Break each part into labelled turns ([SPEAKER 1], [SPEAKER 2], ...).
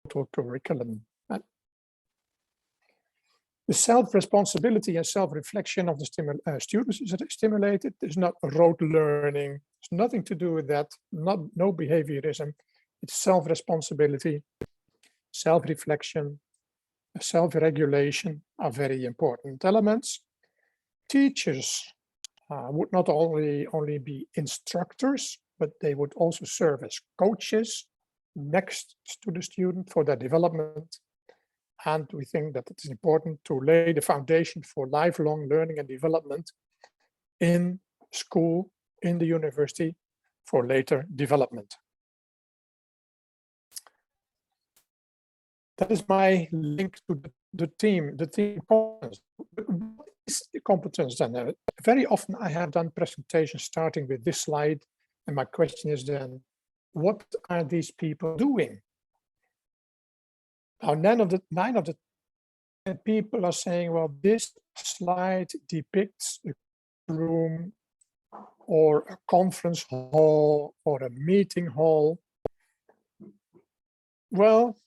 [SPEAKER 1] total curriculum. The self-responsibility and self-reflection of the students is stimulated. There's not rote learning. It's nothing to do with that. No behaviorism. It's self-responsibility, self-reflection, self-regulation are very important elements. Teachers would not only be instructors, but they would also serve as coaches next to the student for their development. And we think that it is important to lay the foundation for lifelong learning and development in school, in the university, for later development. That is my link to the team competence. What is the competence then? Very often I have done presentations starting with this slide, and my question is then, what are these people doing? Now, 9 of the 10 people are saying, well, this slide depicts a room or a conference hall or a meeting hall. Well,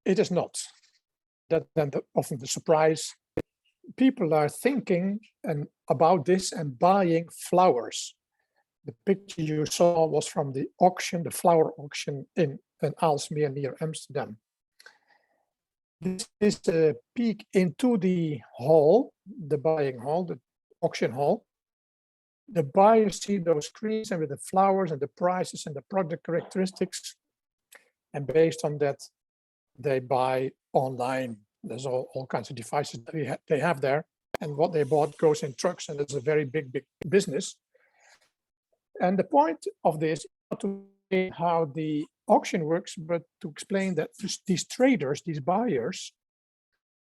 [SPEAKER 1] it is not. That's then often the surprise. People are thinking about this and buying flowers. The picture you saw was from the auction, the flower auction in Aalsmeer near Amsterdam. This is a peek into the hall, the buying hall, the auction hall. The buyers see those screens and with the flowers and the prices and the product characteristics. And based on that, they buy online. There's all kinds of devices that they have there. And what they bought goes in trucks, and it's a very big business. And the point of this is not to explain how the auction works, but to explain that these traders, these buyers,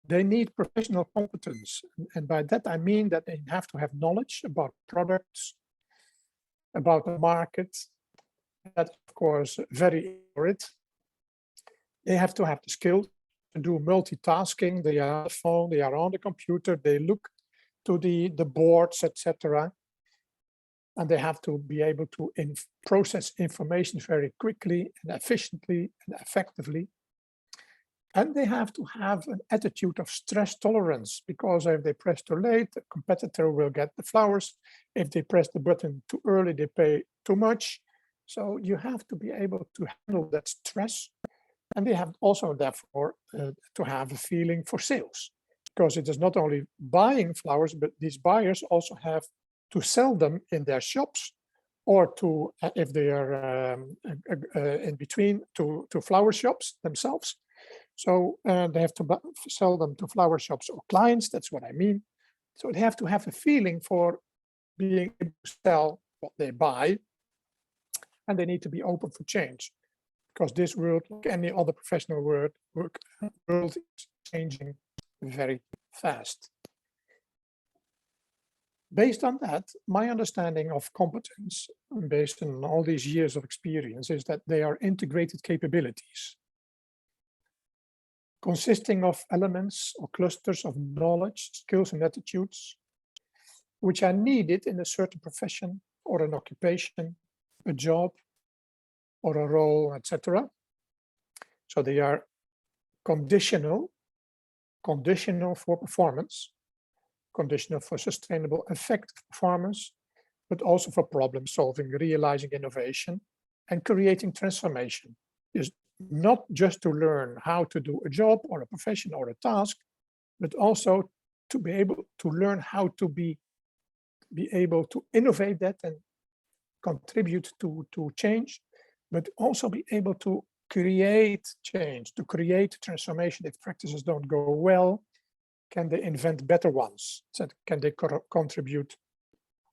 [SPEAKER 1] they need professional competence. And by that, I mean that they have to have knowledge about products, about the market. That's, of course, very important. They have to have the skills to do multitasking. They are on the phone, they are on the computer, they look to the boards, etc. And they have to be able to process information very quickly and efficiently and effectively. And they have to have an attitude of stress tolerance, because if they press too late, the competitor will get the flowers. If they press the button too early, they pay too much. So you have to be able to handle that stress. And they have also, therefore, to have a feeling for sales, because it is not only buying flowers, but these buyers also have to sell them in their shops, or to, if they are in between, to flower shops themselves. So they have to sell them to flower shops or clients. That's what I mean. So they have to have a feeling for being able to sell what they buy, and they need to be open for change, because this world, like any other professional world is changing very fast. Based on that, my understanding of competence, based on all these years of experience, is that they are integrated capabilities, consisting of elements or clusters of knowledge, skills, and attitudes, which are needed in a certain profession or an occupation, a job, or a role, etc. So they are conditional for performance, conditional for sustainable, effective performance, but also for problem solving, realizing innovation, and creating transformation. Is not just to learn how to do a job or a profession or a task, but also to be able to learn how to be able to innovate that and contribute to change, but also be able to create change, to create transformation. If practices don't go well, can they invent better ones? So can they contribute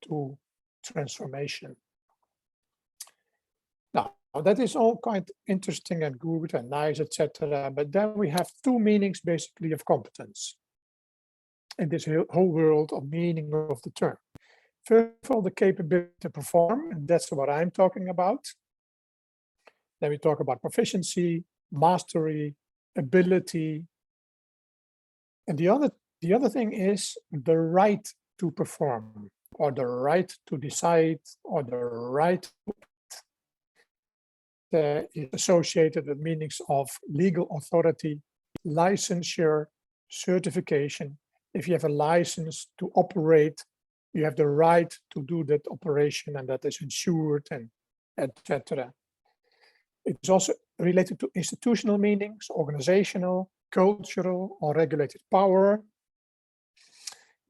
[SPEAKER 1] to transformation? Now, that is all quite interesting and good and nice, etc. But then we have two meanings, basically, of competence in this whole world of meaning of the term. First of all, the capability to perform, and that's what I'm talking about. Then we talk about proficiency, mastery, ability. And the other thing is the right to perform, or the right to decide, or the right to act. is associated with meanings of legal authority, licensure, certification. If you have a license to operate, you have the right to do that operation, and that is insured, and etc. It's also related to institutional meanings, organizational, cultural, or regulated power,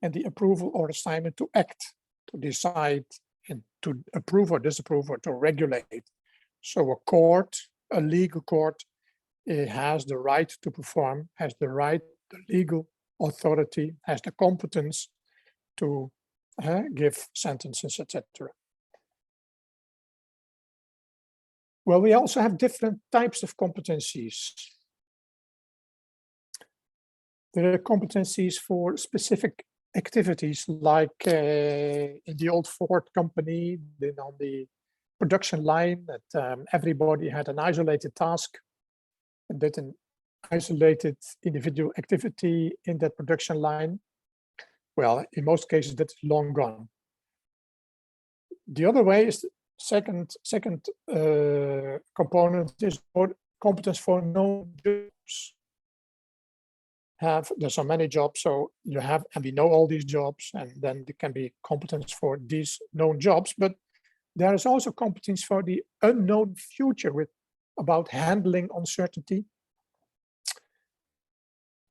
[SPEAKER 1] and the approval or assignment to act, to decide, and to approve or disapprove, or to regulate. So a court, a legal court, it has the right to perform, has the right, the legal authority, has the competence to give sentences, etc. Well, we also have different types of competencies. There are competencies for specific activities, like in the old Ford company, then on the production line, that everybody had an isolated task and did an isolated individual activity in that production line. Well, in most cases, that's long gone. The other way is second component is competence for known jobs. There's so many jobs, so you have, and we know all these jobs, and then there can be competence for these known jobs, but there is also competence for the unknown future, about handling uncertainty,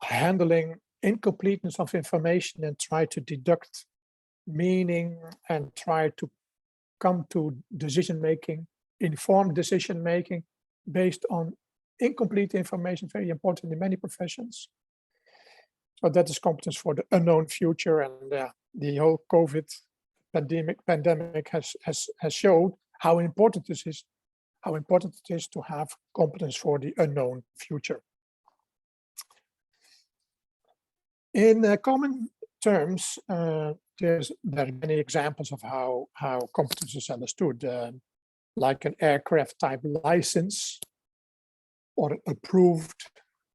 [SPEAKER 1] handling incompleteness of information, and try to deduct meaning, and try to come to decision-making, informed decision-making based on incomplete information, very important in many professions. So that is competence for the unknown future, and the whole COVID pandemic has showed how important this is, how important it is to have competence for the unknown future. In common terms, there are many examples of how competence is understood, like an aircraft type license, or approved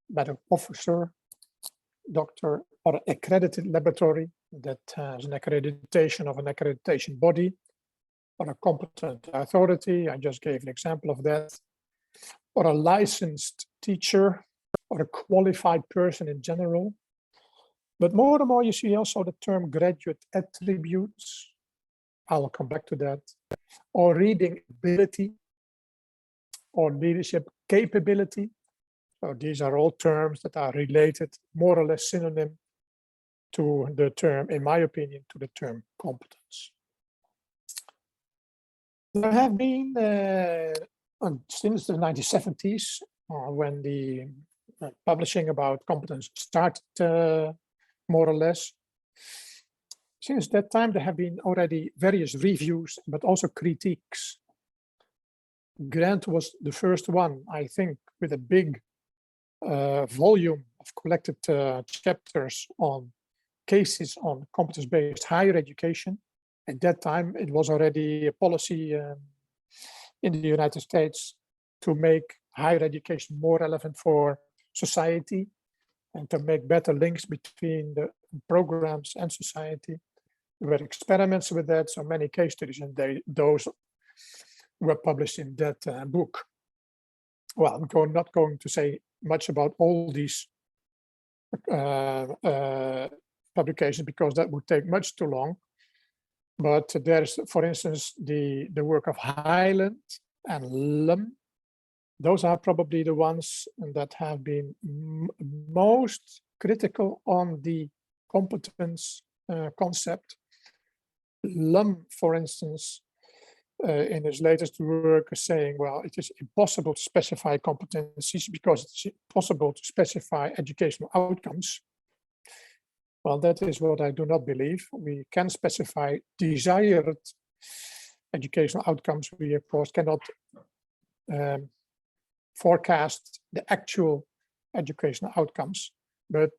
[SPEAKER 1] by an officer, doctor, or an accredited laboratory that has an accreditation of an accreditation body, or a competent authority. I just gave an example of that. Or a licensed teacher, or a qualified person in general. But more and more you see also the term graduate attributes. I will come back to that. Or reading ability, or leadership capability. So these are all terms that are related, more or less synonym to the term, in my opinion, to the term competence. There have been, since the 1970s, when the publishing about competence started, more or less, since that time there have been already various reviews, but also critiques. Grant was the first one, I think, with a big volume of collected chapters on cases on competence-based higher education. At that time, it was already a policy in the United States to make higher education more relevant for society, and to make better links between the programs and society. There were experiments with that, so many case studies, and those were published in that book. Well, I'm not going to say much about all these publications, because that would take much too long. But there's, for instance, the work of Hyland and Lum. Those are probably the ones that have been most critical on the competence concept. Lum, for instance, in his latest work, is saying, well, it is impossible to specify competencies because it's impossible to specify educational outcomes. Well, that is what I do not believe. We can specify desired educational outcomes. We, of course, cannot forecast the actual educational outcomes. But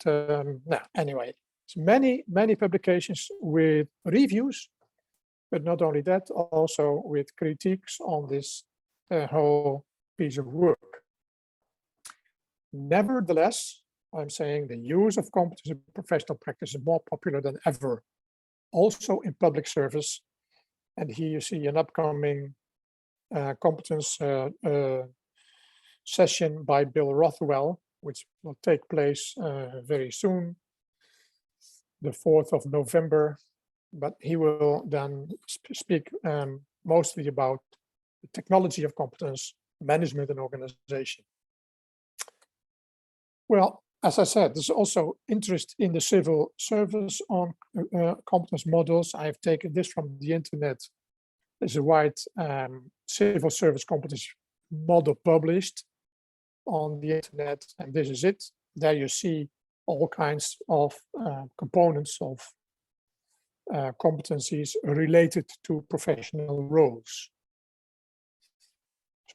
[SPEAKER 1] anyway, so many publications with reviews, but not only that, also with critiques on this whole piece of work. Nevertheless, I'm saying the use of competence in professional practice is more popular than ever, also in public service. And here you see an upcoming competence session by Bill Rothwell, which will take place very soon, the 4th of November. But he will then speak mostly about the technology of competence, management, and organization. Well, as I said, there's also interest in the civil service on competence models. I have taken this from the internet. There's a wide civil service competence model published on the internet, and this is it. There you see all kinds of components of competencies related to professional roles.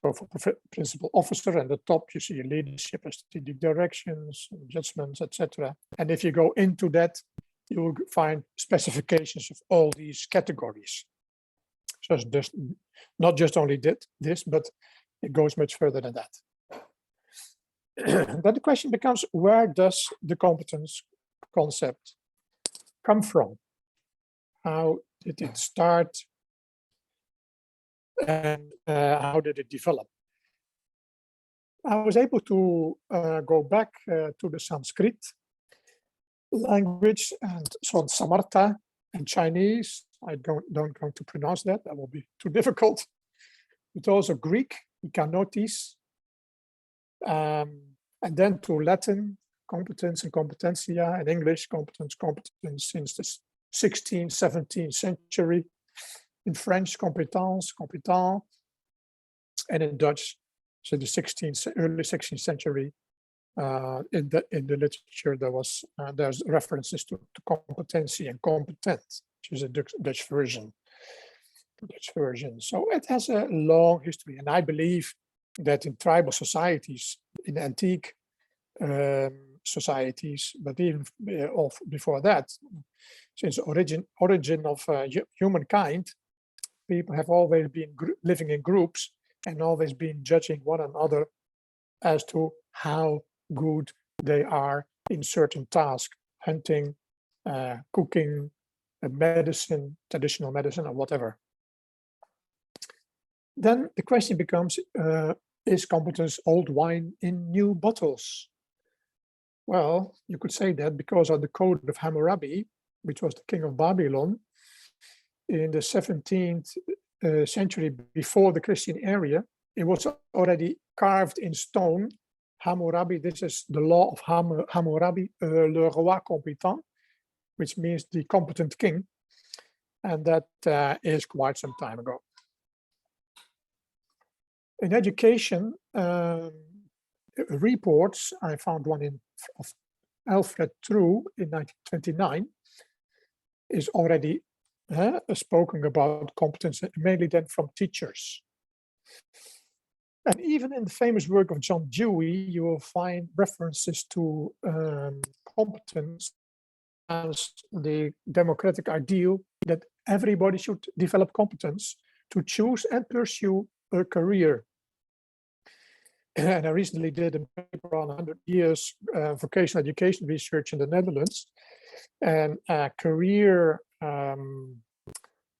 [SPEAKER 1] So for principal officer, and the top you see leadership, strategic directions, judgments, etc. And if you go into that, you will find specifications of all these categories. So it's just not just only this, but it goes much further than that. But the question becomes, where does the competence concept come from? How did it start? And how did it develop? I was able to go back to the Sanskrit language and so Samartha and Chinese. I don't going to pronounce that. That will be too difficult. But also Greek, ikanotis, and then to Latin, competence and competentia, and English, competence since the 16th, 17th century. In French, compétence, compétent, and in Dutch, so the early 16th century. In the literature, there's references to competency and competent, which is a Dutch version. So it has a long history, and I believe that in tribal societies, in antique societies, but even before that, since origin of humankind, people have always been living in groups and always been judging one another as to how good they are in certain tasks, hunting, cooking, medicine, traditional medicine, or whatever. Then the question becomes, is competence old wine in new bottles? Well, you could say that because of the Code of Hammurabi, which was the king of Babylon, in the 17th century before the Christian era, it was already carved in stone. Hammurabi, this is the law of Hammurabi, le roi compétent, which means the competent king. And that is quite some time ago. In education reports, I found one of Alfred True in 1929, is already spoken about competence, mainly then from teachers. And even in the famous work of John Dewey, you will find references to competence as the democratic ideal that everybody should develop competence to choose and pursue a career. And I recently did a paper on 100 years vocational education research in the Netherlands. And career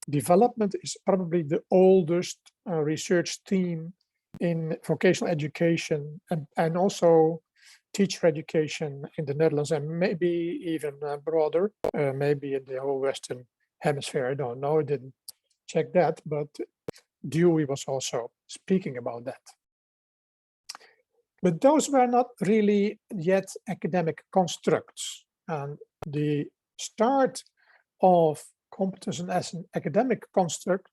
[SPEAKER 1] development is probably the oldest research theme in vocational education and also teacher education in the Netherlands, and maybe even broader, maybe in the whole Western Hemisphere. I don't know, I didn't check that, but Dewey was also speaking about that. But those were not really yet academic constructs. And the start of competence as an academic construct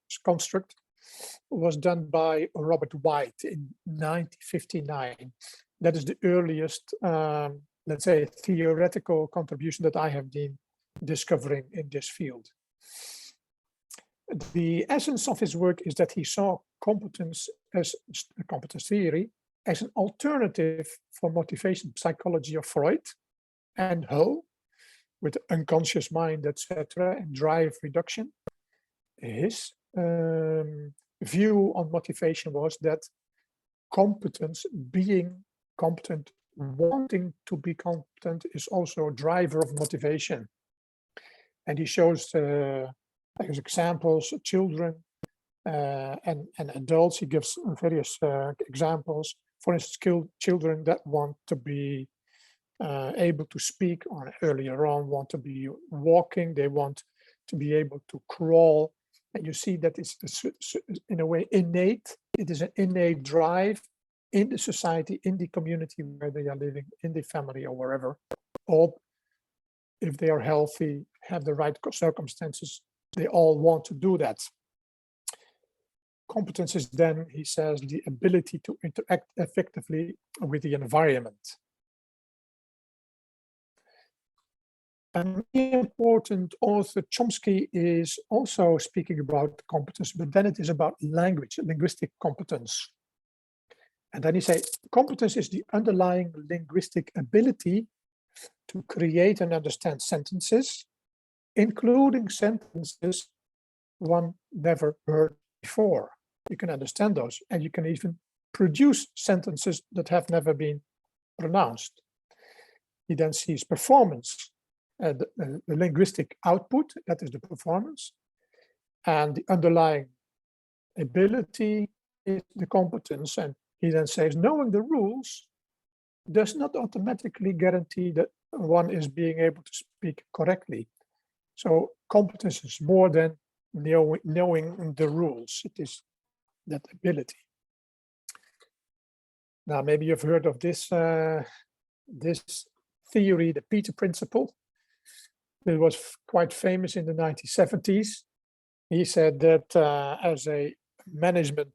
[SPEAKER 1] was done by Robert White in 1959. That is the earliest, let's say, theoretical contribution that I have been discovering in this field. The essence of his work is that he saw competence as competence theory as an alternative for motivation psychology of Freud and Hull, with unconscious mind, etc., and drive reduction. His view on motivation was that competence, being competent, wanting to be competent, is also a driver of motivation. And he shows examples, children and adults. He gives various examples. For instance, children that want to be able to speak, or earlier on want to be walking, they want to be able to crawl. And you see that it's in a way innate. It is an innate drive in the society, in the community where they are living, in the family or wherever. All, if they are healthy, have the right circumstances, they all want to do that. Competence is then, he says, the ability to interact effectively with the environment. An important author, Chomsky, is also speaking about competence, but then it is about language, linguistic competence. And then he says, competence is the underlying linguistic ability to create and understand sentences, including sentences one never heard before. You can understand those, and you can even produce sentences that have never been pronounced. He then sees performance, the linguistic output, that is the performance, and the underlying ability is the competence. And he then says, knowing the rules does not automatically guarantee that one is being able to speak correctly. So competence is more than knowing the rules. It is that ability. Now, maybe you've heard of this, this theory, the Peter Principle. It was quite famous in the 1970s. He said that as a management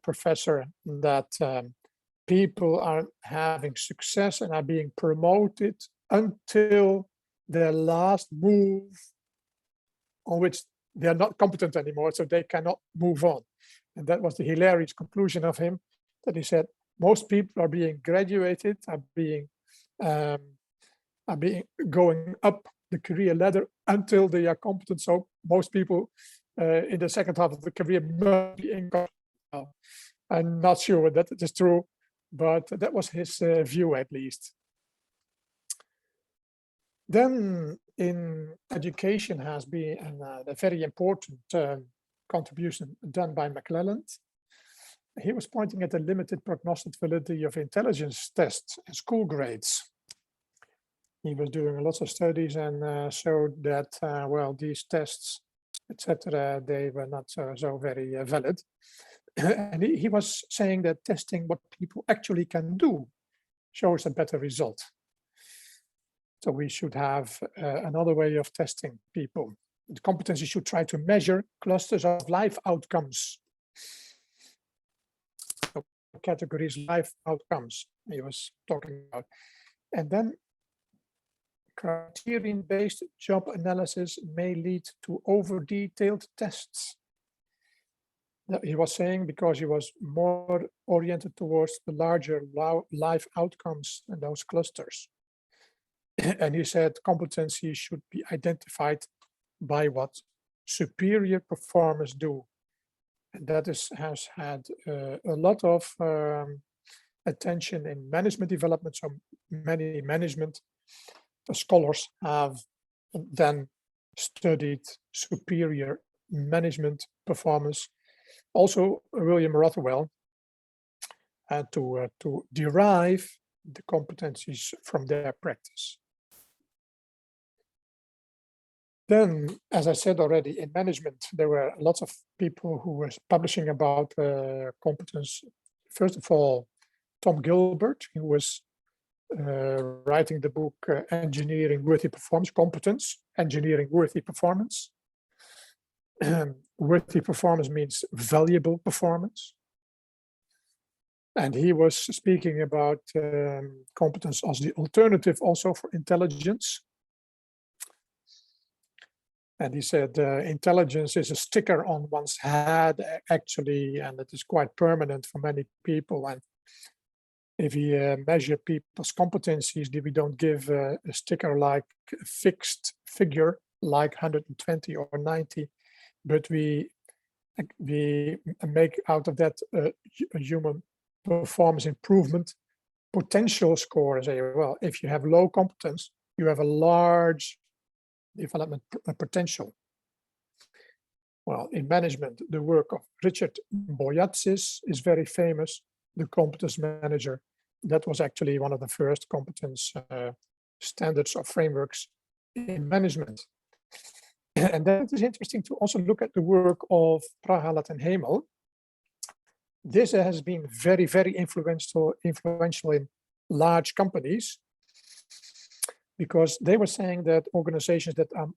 [SPEAKER 1] professor, that people are having success and are being promoted until their last move, on which they are not competent anymore, so they cannot move on. And that was the hilarious conclusion of him, that he said most people are being graduated, are being going up the career ladder until they are competent. So most people in the second half of the career must be incompetent. I'm not sure that it is true, but that was his view at least. Then in education has been a very important contribution done by McClelland. He was pointing at the limited prognostic validity of intelligence tests and school grades. He was doing lots of studies and showed that, well, these tests, etc., they were not so very valid. And he was saying that testing what people actually can do shows a better result. So we should have another way of testing people. The competency should try to measure clusters of life outcomes. So categories, life outcomes, he was talking about. And then criterion-based job analysis may lead to over-detailed tests. That he was saying because he was more oriented towards the larger life outcomes and those clusters. And he said competency should be identified by what superior performers do. And that has had a lot of attention in management development. So many management scholars have then studied superior management performance. Also, William Rothwell had to derive the competencies from their practice. Then, as I said already, in management, there were lots of people who were publishing about competence. First of all, Tom Gilbert, who was writing the book Engineering Worthy Performance, Competence, Engineering Worthy Performance. Worthy performance means valuable performance. And he was speaking about competence as the alternative also for intelligence. And he said intelligence is a sticker on one's head, actually, and it is quite permanent for many people. And if we measure people's competencies, we don't give a sticker like a fixed figure, like 120 or 90, but we make out of that a human performance improvement potential score and say, well, if you have low competence, you have a large development potential. Well, in management, the work of Richard Boyatzis is very famous, the competence manager. That was actually one of the first competence standards or frameworks in management. And then it is interesting to also look at the work of Prahlada Hamel. This has been very, very influential in large companies, because they were saying that organizations that are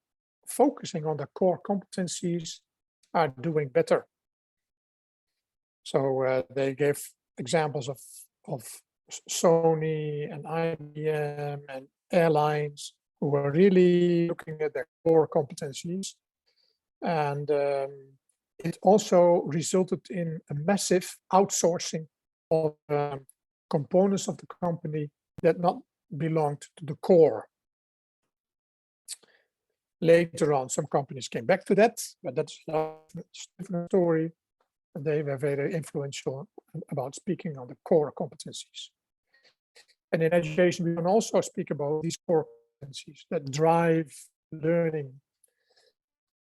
[SPEAKER 1] focusing on the core competencies are doing better. So they gave examples of Sony and IBM and airlines who were really looking at their core competencies. And it also resulted in a massive outsourcing of components of the company that not belonged to the core. Later on, some companies came back to that, but that's a different story. They were very influential about speaking on the core competencies. And in education, we can also speak about these core competencies that drive learning.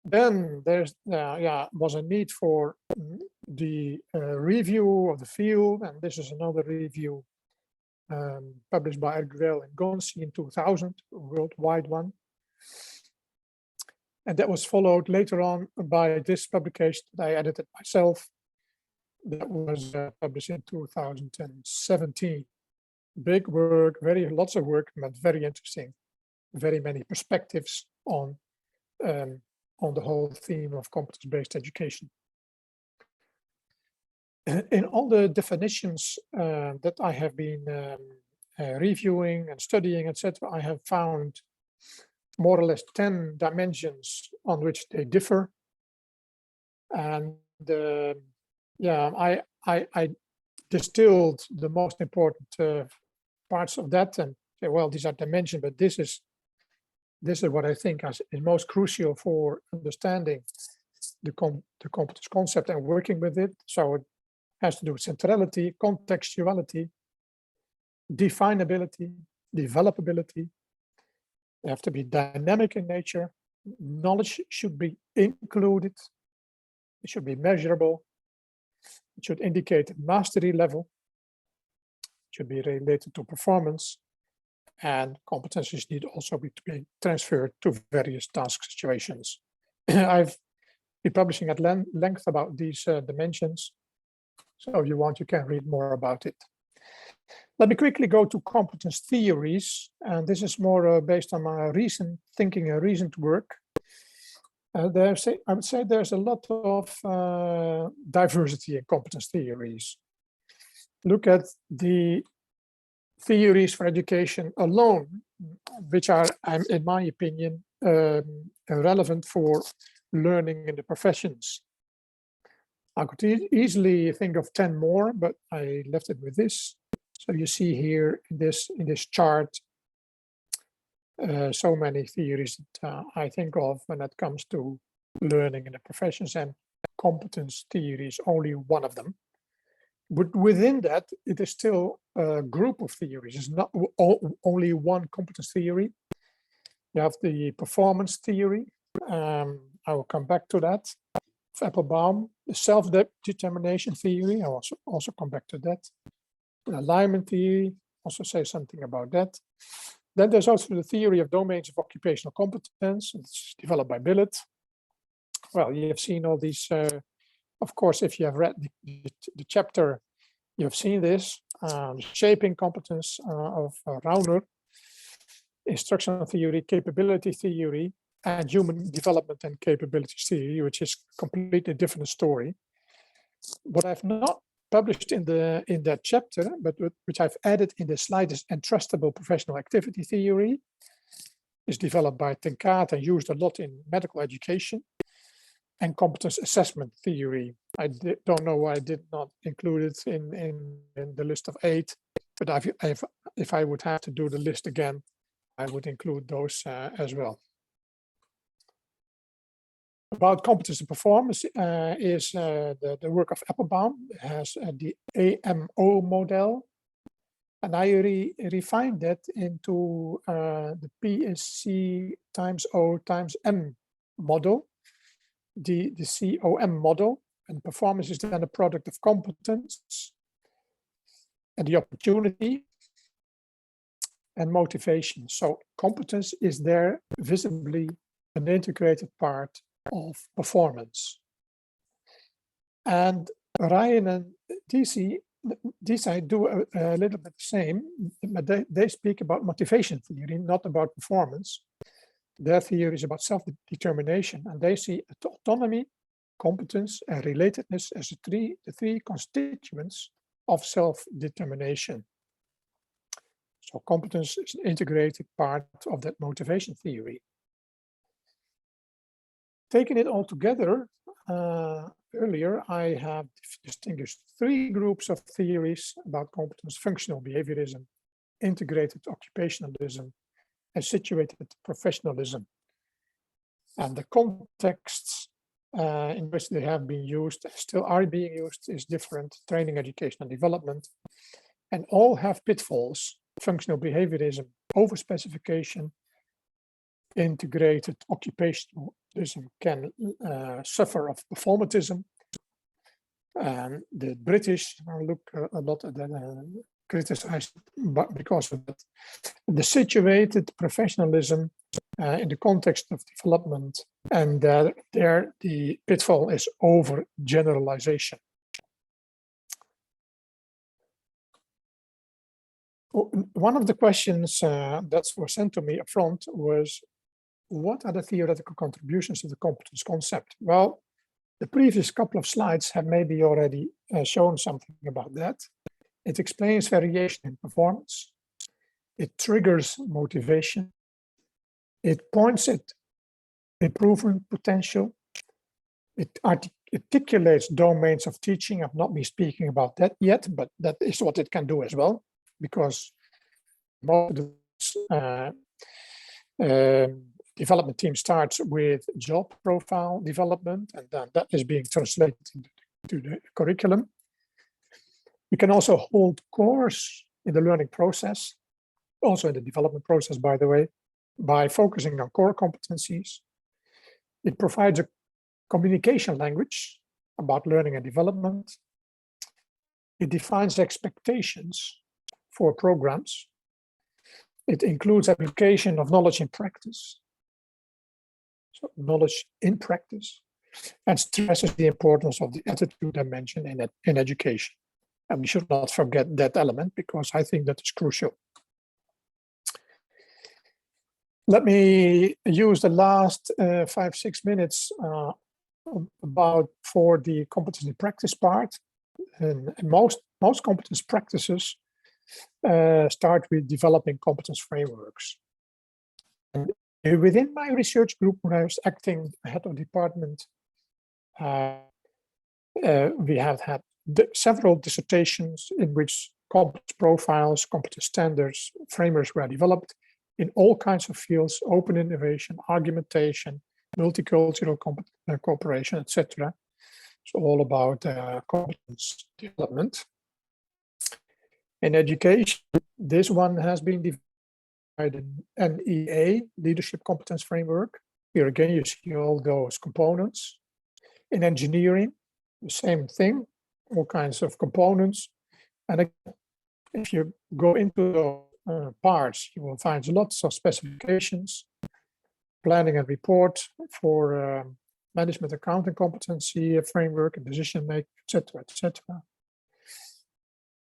[SPEAKER 1] Then there's was a need for the review of the field, and this is another review published by Erguel and Gonsi in 2000, a worldwide one. And that was followed later on by this publication that I edited myself. That was published in 2017. Big work, lots of work, but very interesting. Very many perspectives on the whole theme of competence-based education. In all the definitions that I have been reviewing and studying, etc., I have found more or less 10 dimensions on which they differ. And I distilled the most important parts of that and say, well, these are dimensions, but this is what I think is most crucial for understanding the competence concept and working with it. So it has to do with centrality, contextuality, definability, developability. They have to be dynamic in nature. Knowledge should be included. It should be measurable. It should indicate mastery level. It should be related to performance. And competencies need also to be transferred to various task situations. I've been publishing at length about these dimensions. So if you want, you can read more about it. Let me quickly go to competence theories. And this is more based on my recent thinking and recent work. I would say there's a lot of diversity in competence theories. Look at the theories for education alone, which are, in my opinion, relevant for learning in the professions. I could easily think of 10 more, but I left it with this. So you see here in this chart so many theories that I think of when it comes to learning in the professions, and competence theory is only one of them. But within that, it is still a group of theories. It's not only one competence theory. You have the performance theory. I will come back to that. Of Applebaum, the self-determination theory. I will also come back to that. The alignment theory, also say something about that. Then there's also the theory of domains of occupational competence. It's developed by Gilbert. Well, you have seen all these. Of course, if you have read the chapter, you have seen this. Shaping competence of Rauner, instructional theory, capability theory, and human development and capabilities theory, which is completely different story. What I've not published in that chapter, but which I've added in the slide, is entrustable professional activity theory. Is developed by Tenkate and used a lot in medical education. And competence assessment theory. I don't know why I did not include it in the list of 8, but if I would have to do the list again, I would include those as well. About competence and performance is the work of Applebaum. It has the AMO model, and I refined that into the PSC times O times M model. the COM model, and performance is then a product of competence and the opportunity and motivation. So competence is there visibly an integrated part of performance. And Ryan and Desai do a little bit the same, but they speak about motivation theory, not about performance. Their theory is about self-determination, and they see autonomy, competence, and relatedness as the three constituents of self-determination. So competence is an integrated part of that motivation theory. Taking it all together, earlier I have distinguished three groups of theories about competence: functional behaviorism, integrated occupationalism, and situated professionalism. And the contexts in which they have been used, still are being used, is different: training, education, and development. And all have pitfalls: functional behaviorism, overspecification; integrated occupationalism can suffer of performatism. And the British look a lot at that, criticized because of that. The situated professionalism in the context of development, and there the pitfall is overgeneralization. One of the questions that were sent to me up front was, what are the theoretical contributions to the competence concept? Well, the previous couple of slides have maybe already shown something about that. It explains variation in performance. It triggers motivation. It points at improvement potential. It articulates domains of teaching. I've not been speaking about that yet, but that is what it can do as well, because most of the development team starts with job profile development, and then that is being translated into the curriculum. We can also hold course in the learning process, also in the development process, by the way, by focusing on core competencies. It provides a communication language about learning and development. It defines expectations for programs. It includes application of knowledge in practice. So knowledge in practice, and stresses the importance of the attitude dimension in education. And we should not forget that element, because I think that is crucial. Let me use the last 5-6 minutes for the competence in practice part. And most competence practices start with developing competence frameworks. And within my research group, when I was acting head of department, we have had several dissertations in which competence profiles, competence standards, frameworks were developed in all kinds of fields: open innovation, argumentation, multicultural cooperation, etc. It's all about competence development. In education, this one has been divided in NEA, Leadership Competence Framework. Here again, you see all those components. In engineering, the same thing, all kinds of components. And again, if you go into the parts, you will find lots of specifications, planning and report for management accounting competency framework and decision making, etc., etc.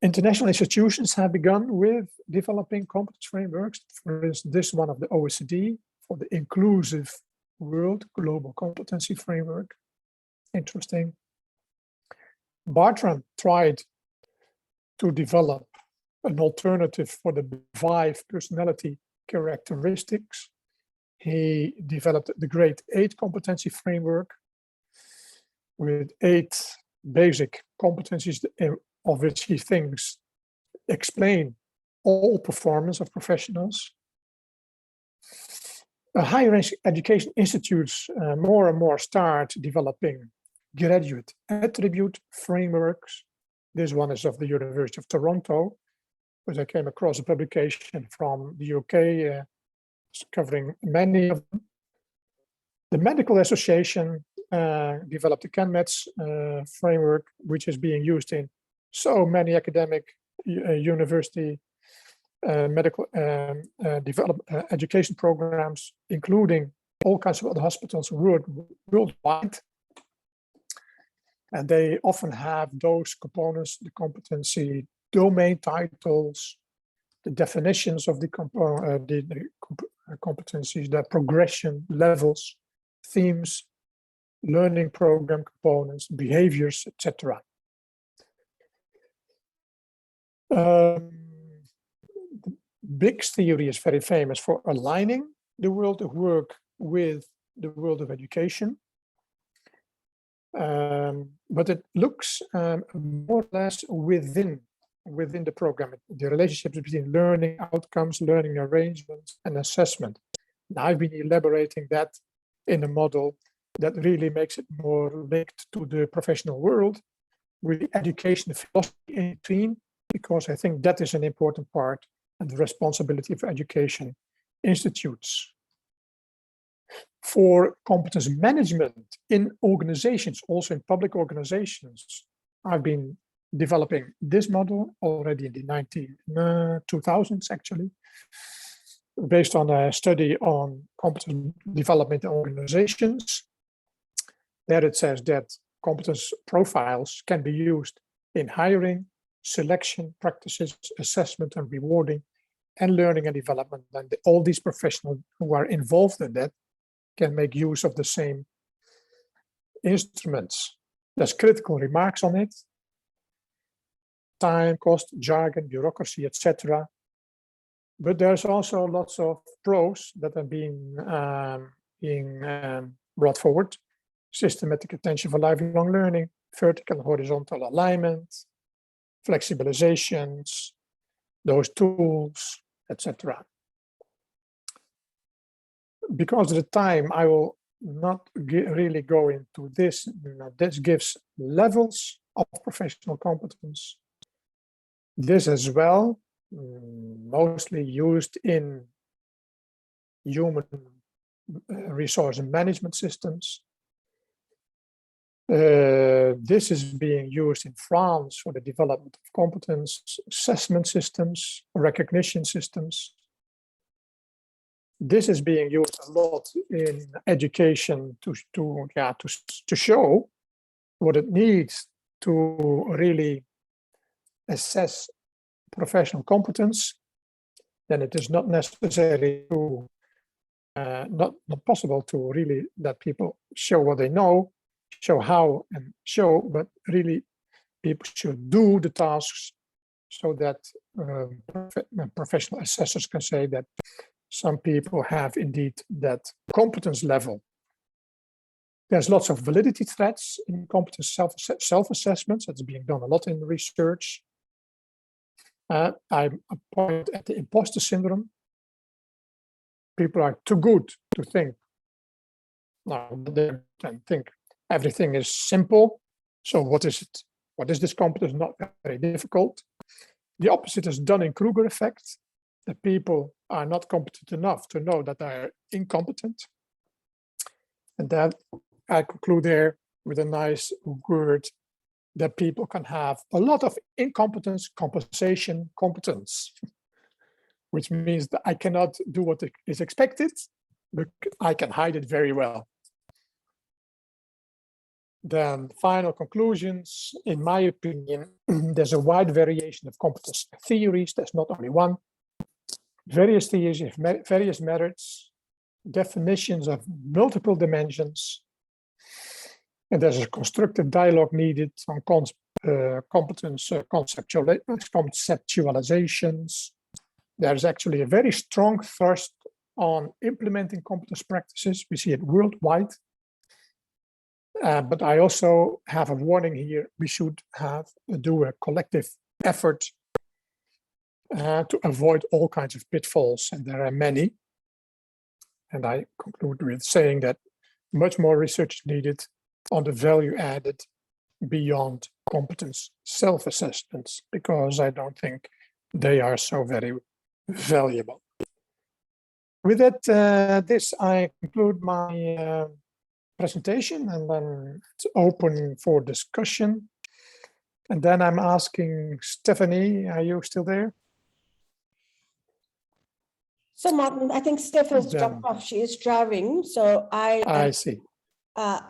[SPEAKER 1] International institutions have begun with developing competence frameworks. For instance, this one of the OECD for the Inclusive World Global Competency Framework. Interesting. Bartram tried to develop an alternative for the 5 personality characteristics. He developed the Grade 8 competency framework with 8 basic competencies, of which he thinks explain all performance of professionals. Higher education institutes more and more start developing graduate attribute frameworks. This one is of the University of Toronto, because I came across a publication from the UK covering many of them. The Medical Association developed the CanMETS framework, which is being used in so many academic university medical education programs, including all kinds of other hospitals worldwide. And they often have those components, the competency domain titles, the definitions of the competencies, the progression levels, themes, learning program components, behaviors, etc. Big's theory is very famous for aligning the world of work with the world of education. But it looks more or less within the program, the relationships between learning outcomes, learning arrangements, and assessment. And I've been elaborating that in a model that really makes it more linked to the professional world, with the education philosophy in between, because I think that is an important part and the responsibility of education institutes. For competence management in organizations, also in public organizations, I've been developing this model already in the 2000s, actually, based on a study on competence development in organizations. There it says that competence profiles can be used in hiring, selection, practices, assessment and rewarding, and learning and development. And all these professionals who are involved in that can make use of the same instruments. There's critical remarks on it: time, cost, jargon, bureaucracy, etc. But there's also lots of pros that are being brought forward: systematic attention for lifelong learning, vertical and horizontal alignment, flexibilizations, those tools, etc. Because of the time, I will not really go into this. This gives levels of professional competence. This as well, mostly used in human resource management systems. This is being used in France for the development of competence assessment systems, recognition systems. This is being used a lot in education to show what it needs to really assess professional competence. Then it is not necessary to, not possible to really let people show what they know, show how and show, but really people should do the tasks so that professional assessors can say that some people have indeed that competence level. There's lots of validity threats in competence self-assessments. That's being done a lot in research. I point at the imposter syndrome. People are too good to think. Now they think everything is simple. So what is it? What is this competence? Not very difficult. The opposite is Dunning-Kruger effect. The people are not competent enough to know that they are incompetent. And then I conclude there with a nice word that people can have a lot of incompetence, compensation, competence, which means that I cannot do what is expected, but I can hide it very well. Then final conclusions, in my opinion, there's a wide variation of competence theories. There's not only one. Various theories have various merits, definitions of multiple dimensions, and there's a constructive dialogue needed on competence conceptualizations. There's actually a very strong thrust on implementing competence practices. We see it worldwide. But I also have a warning here. We should do a collective effort to avoid all kinds of pitfalls, and there are many. And I conclude with saying that much more research is needed on the value added beyond competence self-assessments, because I don't think they are so very valuable. With that, I conclude my presentation, and then it's open for discussion. And then I'm asking Stephanie, are you still there?
[SPEAKER 2] So Martin, I think Steph has dropped off. She is driving. So
[SPEAKER 1] I see.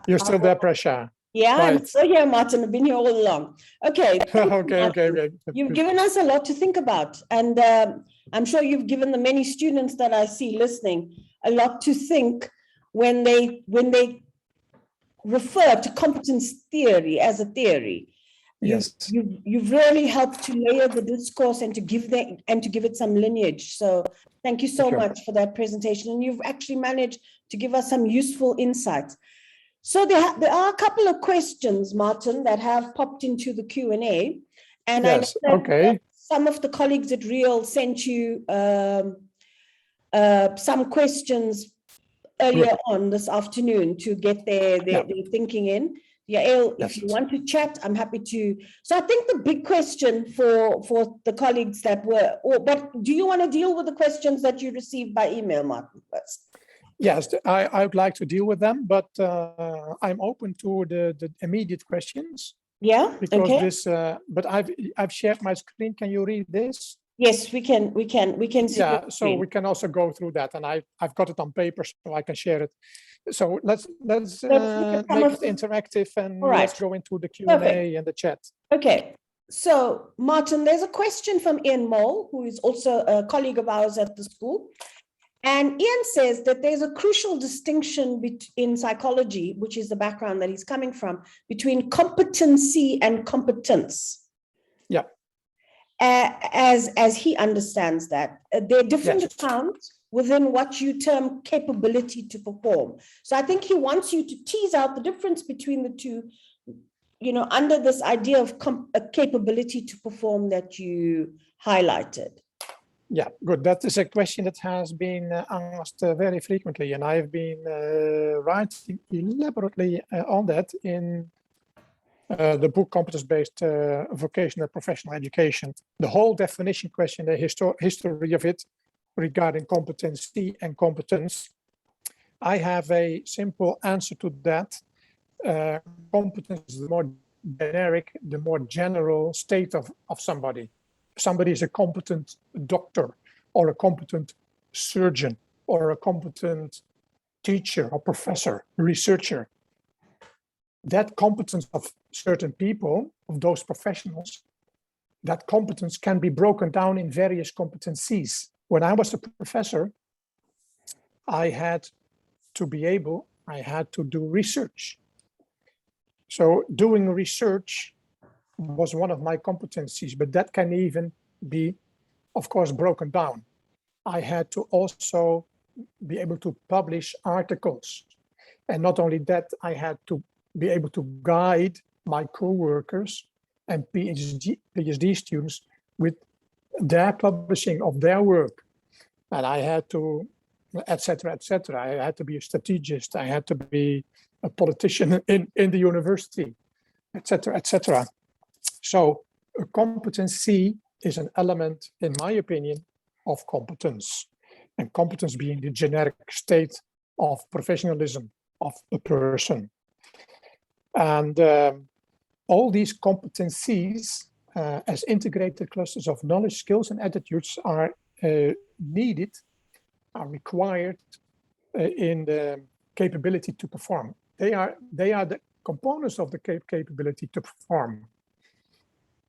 [SPEAKER 1] You're still there, Prasha?
[SPEAKER 2] Yeah,
[SPEAKER 1] Right.
[SPEAKER 2] I'm still here, Martin. I've been here all along. Okay.
[SPEAKER 1] Okay.
[SPEAKER 2] You've given us a lot to think about. And I'm sure you've given the many students that I see listening a lot to think when they refer to competence theory as a theory. You've really helped to layer the discourse and to give it some lineage. So thank you so much for that presentation. And you've actually managed to give us some useful insights. So there are a couple of questions, Martin, that have popped into the Q&A. And
[SPEAKER 1] yes,
[SPEAKER 2] I know that some of the colleagues at Real sent you some questions earlier on this afternoon to get their thinking in. Yael, if you want to chat, I'm happy to. So I think the big question for the colleagues that were, but do you want to deal with the questions that you received by email, Martin, first?
[SPEAKER 1] Yes, I would like to deal with them, but I'm open to the immediate questions.
[SPEAKER 2] Yeah.
[SPEAKER 1] Because this, but I've shared my screen. Can you read this?
[SPEAKER 2] Yes, we can see.
[SPEAKER 1] Yeah, so we can also go through that, and I've got it on paper, so I can share it. So let's make it interactive, and let's go into the Q&A and the chat.
[SPEAKER 2] Okay. So Martin, there's a question from Ian Mole, who is also a colleague of ours at the school. And Ian says that there's a crucial distinction in psychology, which is the background that he's coming from, between competency and competence.
[SPEAKER 1] Yeah.
[SPEAKER 2] As he understands that, there are different accounts within what you term capability to perform. So I think he wants you to tease out the difference between the two, under this idea of a capability to perform that you highlighted.
[SPEAKER 1] Yeah, good. That is a question that has been asked very frequently, and I've been writing elaborately on that in the book Competence-Based Vocational and Professional Education. The whole definition question, the history of it regarding competency and competence. I have a simple answer to that. Competence is the more generic, the more general state of somebody. Somebody is a competent doctor or a competent surgeon or a competent teacher or professor, researcher. That competence of certain people, of those professionals, that competence can be broken down in various competencies. When I was a professor, I had to do research. So doing research was one of my competencies, but that can even be, of course, broken down. I had to also be able to publish articles. And not only that, I had to be able to guide my co-workers and PhD students with their publishing of their work. And I had to, et cetera, et cetera. I had to be a strategist. I had to be a politician in the university, et cetera, et cetera. So a competency is an element, in my opinion, of competence. And competence being the generic state of professionalism of a person. And all these competencies as integrated clusters of knowledge, skills, and attitudes are needed, are required in the capability to perform. They are the components of the capability to perform.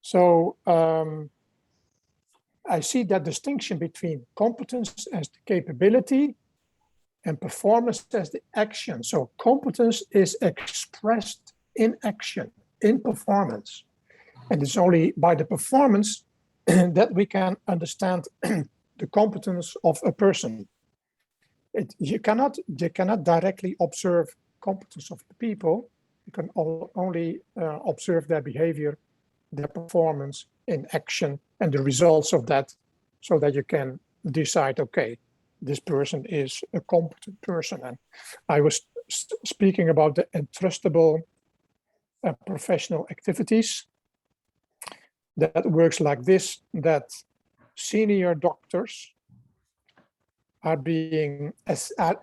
[SPEAKER 1] So I see that distinction between competence as the capability and performance as the action. So competence is expressed in action, in performance. And it's only by the performance that we can understand the competence of a person. You cannot directly observe competence of the people. You can only observe their behavior, their performance in action, and the results of that, so that you can decide, okay, this person is a competent person. And I was speaking about the entrustable professional activities. That works like this, that senior doctors are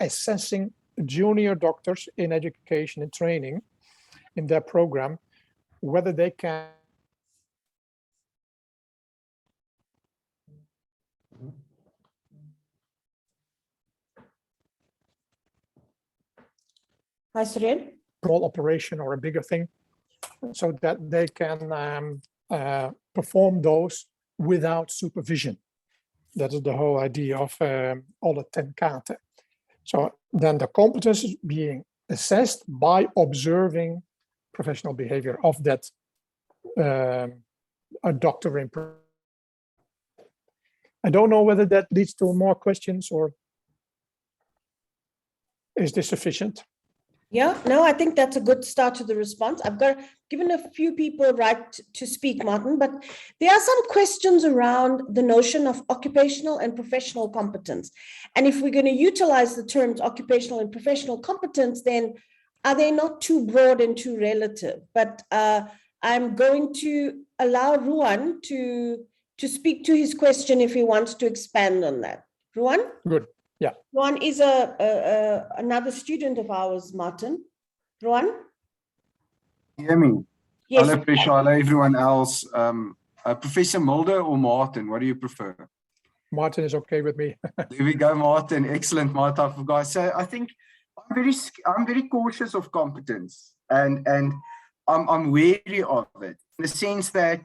[SPEAKER 1] assessing junior doctors in education and training in their program, whether they can
[SPEAKER 2] Hi, Suryan.
[SPEAKER 1] small operation or a bigger thing, so that they can perform those without supervision. That is the whole idea of alle 10 Katen. So then the competence is being assessed by observing professional behavior of that a doctor in. I don't know whether that leads to more questions, or is this sufficient?
[SPEAKER 2] Yeah, no, I think that's a good start to the response. I've given a few people right to speak, Martin, but there are some questions around the notion of occupational and professional competence. And if we're going to utilize the terms occupational and professional competence, then are they not too broad and too relative? But I'm going to allow Ruan to speak to his question if he wants to expand on that. Ruan?
[SPEAKER 1] Good. Yeah.
[SPEAKER 2] Ruan is another student of ours, Martin. Ruan?
[SPEAKER 3] Hear me?
[SPEAKER 2] Yes.
[SPEAKER 3] Hello, Prisha. Hello, everyone else. Professor Mulder or Martin, what do you prefer?
[SPEAKER 1] Martin is okay with me.
[SPEAKER 3] There we go, Martin. Excellent, my type of guy. So I think I'm very cautious of competence, and I'm wary of it in the sense that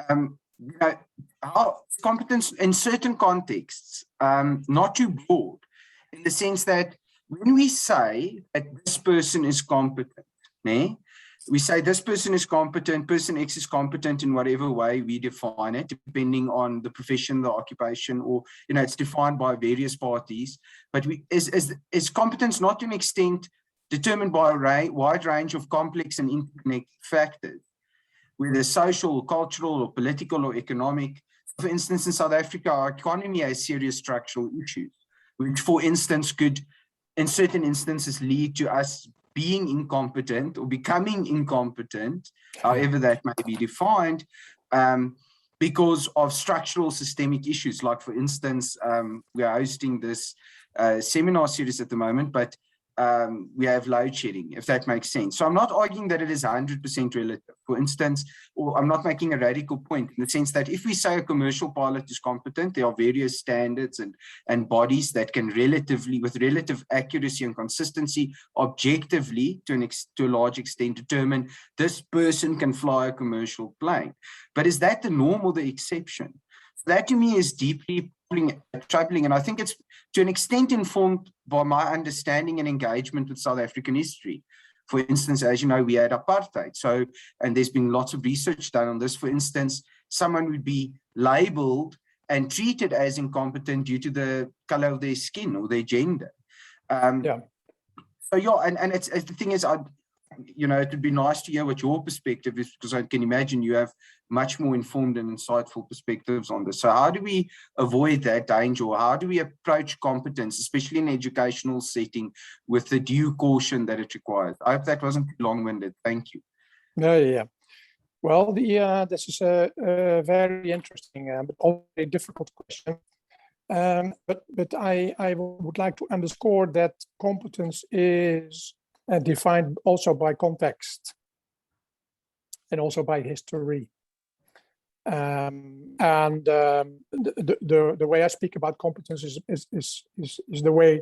[SPEAKER 3] you know, how competence in certain contexts, not too broad, in the sense that when we say that this person is competent, we say this person is competent, person X is competent in whatever way we define it, depending on the profession, the occupation, or, you know, it's defined by various parties. But is competence not to an extent determined by a wide range of complex and interconnected factors, whether social, cultural, or political, or economic? For instance, in South Africa, our economy has serious structural issues, which, for instance, could, in certain instances, lead to us being incompetent or becoming incompetent, however that may be defined, because of structural systemic issues. Like, for instance, we are hosting this seminar series at the moment, but we have load shedding, if that makes sense. So I'm not arguing that it is 100% relative, for instance, or I'm not making a radical point in the sense that if we say a commercial pilot is competent, there are various standards and bodies that can with relative accuracy and consistency, objectively, to a large extent, determine this person can fly a commercial plane. But is that the norm or the exception? That to me is deeply troubling, and I think it's to an extent informed by my understanding and engagement with South African history. For instance, as you know, we had apartheid, and there's been lots of research done on this. For instance, someone would be labeled and treated as incompetent due to the color of their skin or their gender.
[SPEAKER 1] Yeah.
[SPEAKER 3] So yeah, and it's the thing is, you know, it would be nice to hear what your perspective is, because I can imagine you have much more informed and insightful perspectives on this. So how do we avoid that danger, or how do we approach competence, especially in an educational setting, with the due caution that it requires? I hope that wasn't too long-winded. Thank you.
[SPEAKER 1] Yeah. Well, this is a very interesting but also a difficult question. But I would like to underscore that competence is defined also by context and also by history. The way I speak about competence is the way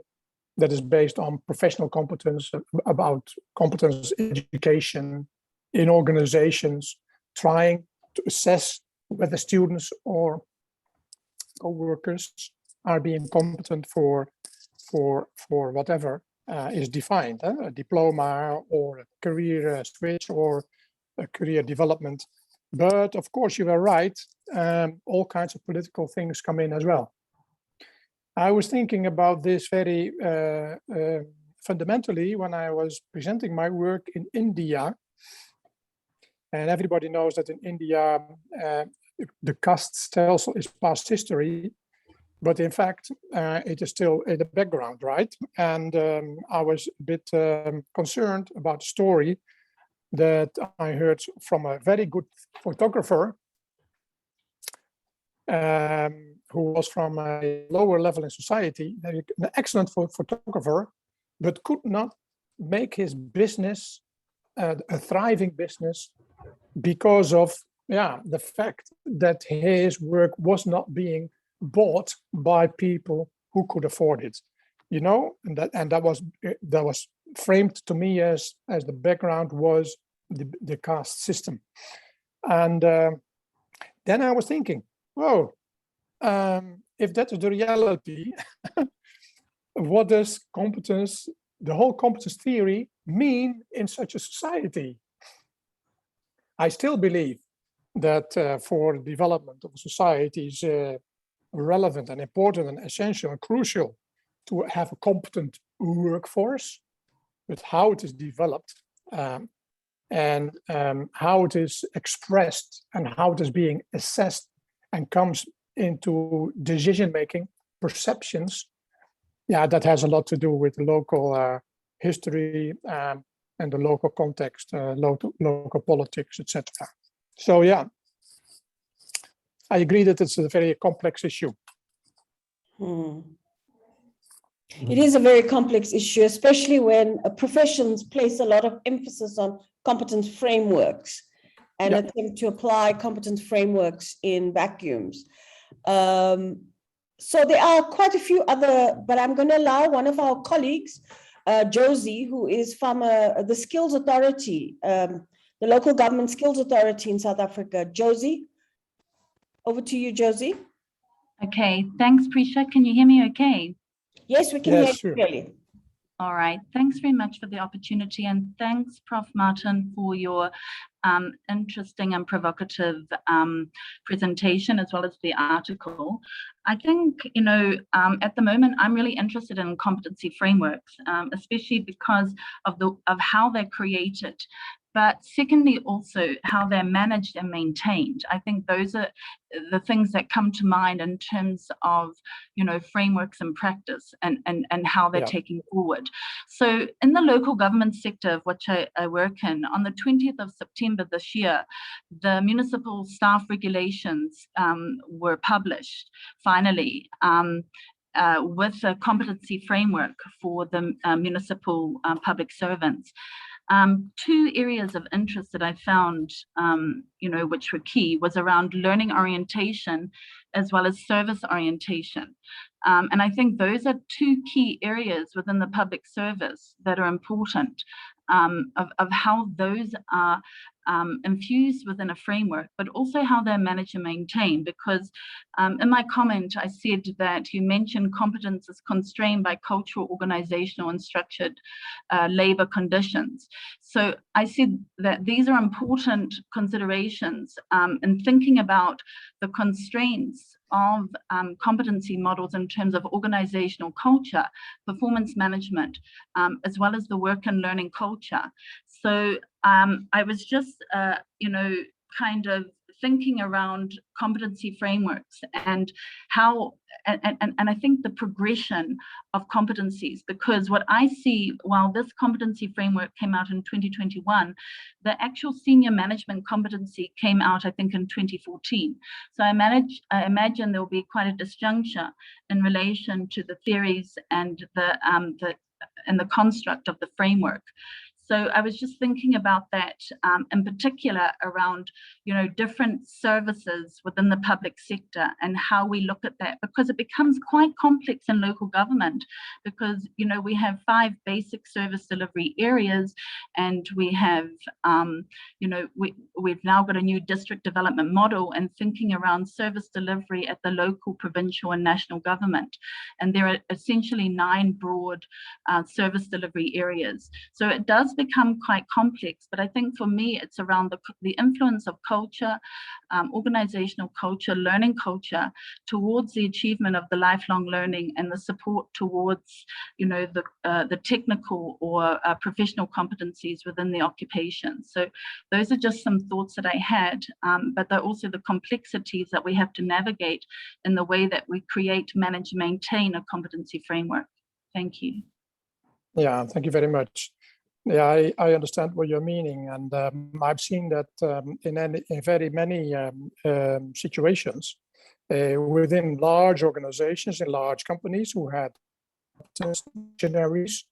[SPEAKER 1] that is based on professional competence, about competence education in organizations, trying to assess whether students or co-workers are being competent for whatever is defined, a diploma or a career switch or a career development. But of course, you are right, all kinds of political things come in as well. I was thinking about this very fundamentally when I was presenting my work in India. And everybody knows that in India, the caste stelsel is past history. But in fact, it is still in the background, right? And I was a bit concerned about the story that I heard from a very good photographer who was from a lower level in society, an excellent photographer, but could not make his business a thriving business because of the fact that his work was not being bought by people who could afford it, you know, and that was framed to me as the background was the caste system. And then I was thinking, whoa, if that is the reality, what does competence, the whole competence theory, mean in such a society? I still believe that for the development of a society is relevant and important and essential and crucial to have a competent workforce, but how it is developed and how it is expressed and how it is being assessed and comes into decision-making perceptions, that has a lot to do with local history and the local context, local politics, etc. So I agree that it's a very complex issue.
[SPEAKER 2] It is a very complex issue, especially when professions place a lot of emphasis on competence frameworks and attempt to apply competence frameworks in vacuums. So there are quite a few other, but I'm going to allow one of our colleagues, Josie, who is from the Skills Authority, the local government skills authority in South Africa. Josie, over to you, Josie.
[SPEAKER 4] Okay, thanks, Prisha. Can you hear me okay?
[SPEAKER 2] Yes, we can hear you clearly.
[SPEAKER 4] All right, thanks very much for the opportunity, and thanks, Prof. Martin, for your interesting and provocative presentation, as well as the article. I think, you know, at the moment, I'm really interested in competency frameworks, especially because of how they're created. But secondly, also how they're managed and maintained. I think those are the things that come to mind in terms of, you know, frameworks and practice and how they're taken forward. So in the local government sector, of which I work in, on the 20th of September this year, the municipal staff regulations were published, finally, with a competency framework for the municipal public servants. Two areas of interest that I found, you know, which were key, was around learning orientation as well as service orientation. And I think those are two key areas within the public service that are important, of how those are infused within a framework, but also how they're managed and maintained. Because in my comment, I said that you mentioned competence is constrained by cultural, organizational, and structured labor conditions. So I said that these are important considerations in thinking about the constraints of competency models in terms of organizational culture, performance management, as well as the work and learning culture. So I was just, you know, kind of thinking around competency frameworks and how, and I think the progression of competencies, because what I see, while this competency framework came out in 2021, the actual senior management competency came out, I think, in 2014. So I imagine there will be quite a disjuncture in relation to the theories and the construct of the framework. So I was just thinking about that in particular around, you know, different services within the public sector and how we look at that, because it becomes quite complex in local government, because, you know, we have 5 basic service delivery areas, and we have, you know, we've now got a new district development model and thinking around service delivery at the local, provincial, and national government. And there are essentially 9 broad service delivery areas. So it does become quite complex, but I think for me it's around the influence of culture, organizational culture, learning culture towards the achievement of the lifelong learning and the support towards, you know, the technical or professional competencies within the occupation. So those are just some thoughts that I had, but they're also the complexities that we have to navigate in the way that we create, manage, maintain a competency framework. Thank you.
[SPEAKER 1] Yeah, thank you very much. Yeah, I understand what you're meaning, and I've seen that in very many situations within large organizations and large companies who had dictionaries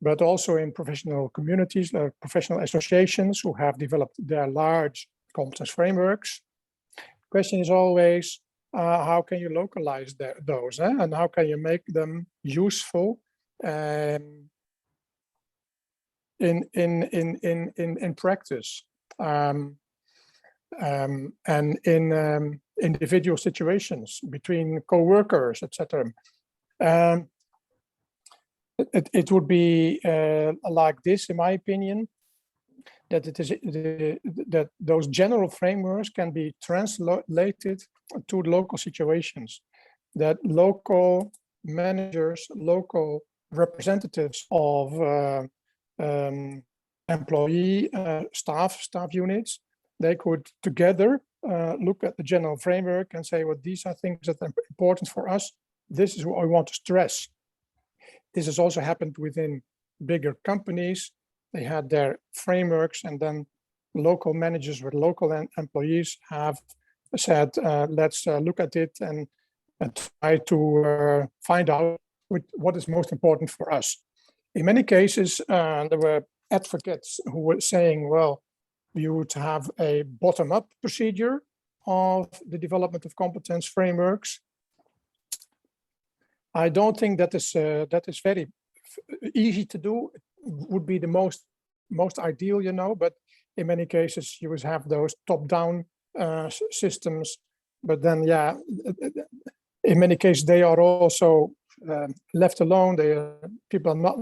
[SPEAKER 1] but also in professional communities, professional associations who have developed their large competence frameworks. Question is always, how can you localize those, and how can you make them useful in practice and in individual situations between co-workers, etc. It would be like this, in my opinion, that that those general frameworks can be translated to local situations, that local managers, local representatives of employee staff units, they could together look at the general framework and say, well, these are things that are important for us. This is what I want to stress. This has also happened within bigger companies. They had their frameworks, and then local managers with local employees have said, let's look at it and try to find out what is most important for us. In many cases, there were advocates who were saying, well, you would have a bottom-up procedure of the development of competence frameworks. I don't think that is very easy to do. It would be the most ideal, you know, but in many cases you would have those top-down systems. But then, yeah, in many cases they are also left alone. People are not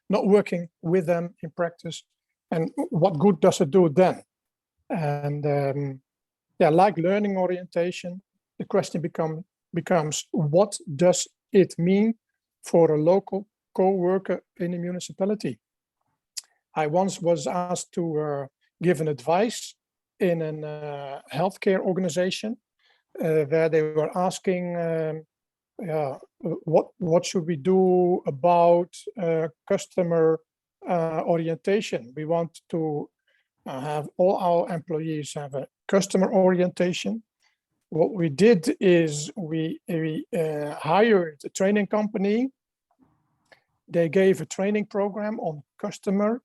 [SPEAKER 1] not working with them in practice. And what good does it do then? And yeah, like learning orientation, the question becomes what does it mean for a local co-worker in a municipality? I once was asked to give an advice in a healthcare organization where they were asking, what should we do about customer orientation? We want to have all our employees have a customer orientation. What we did is we hired a training company. They gave a training program on customer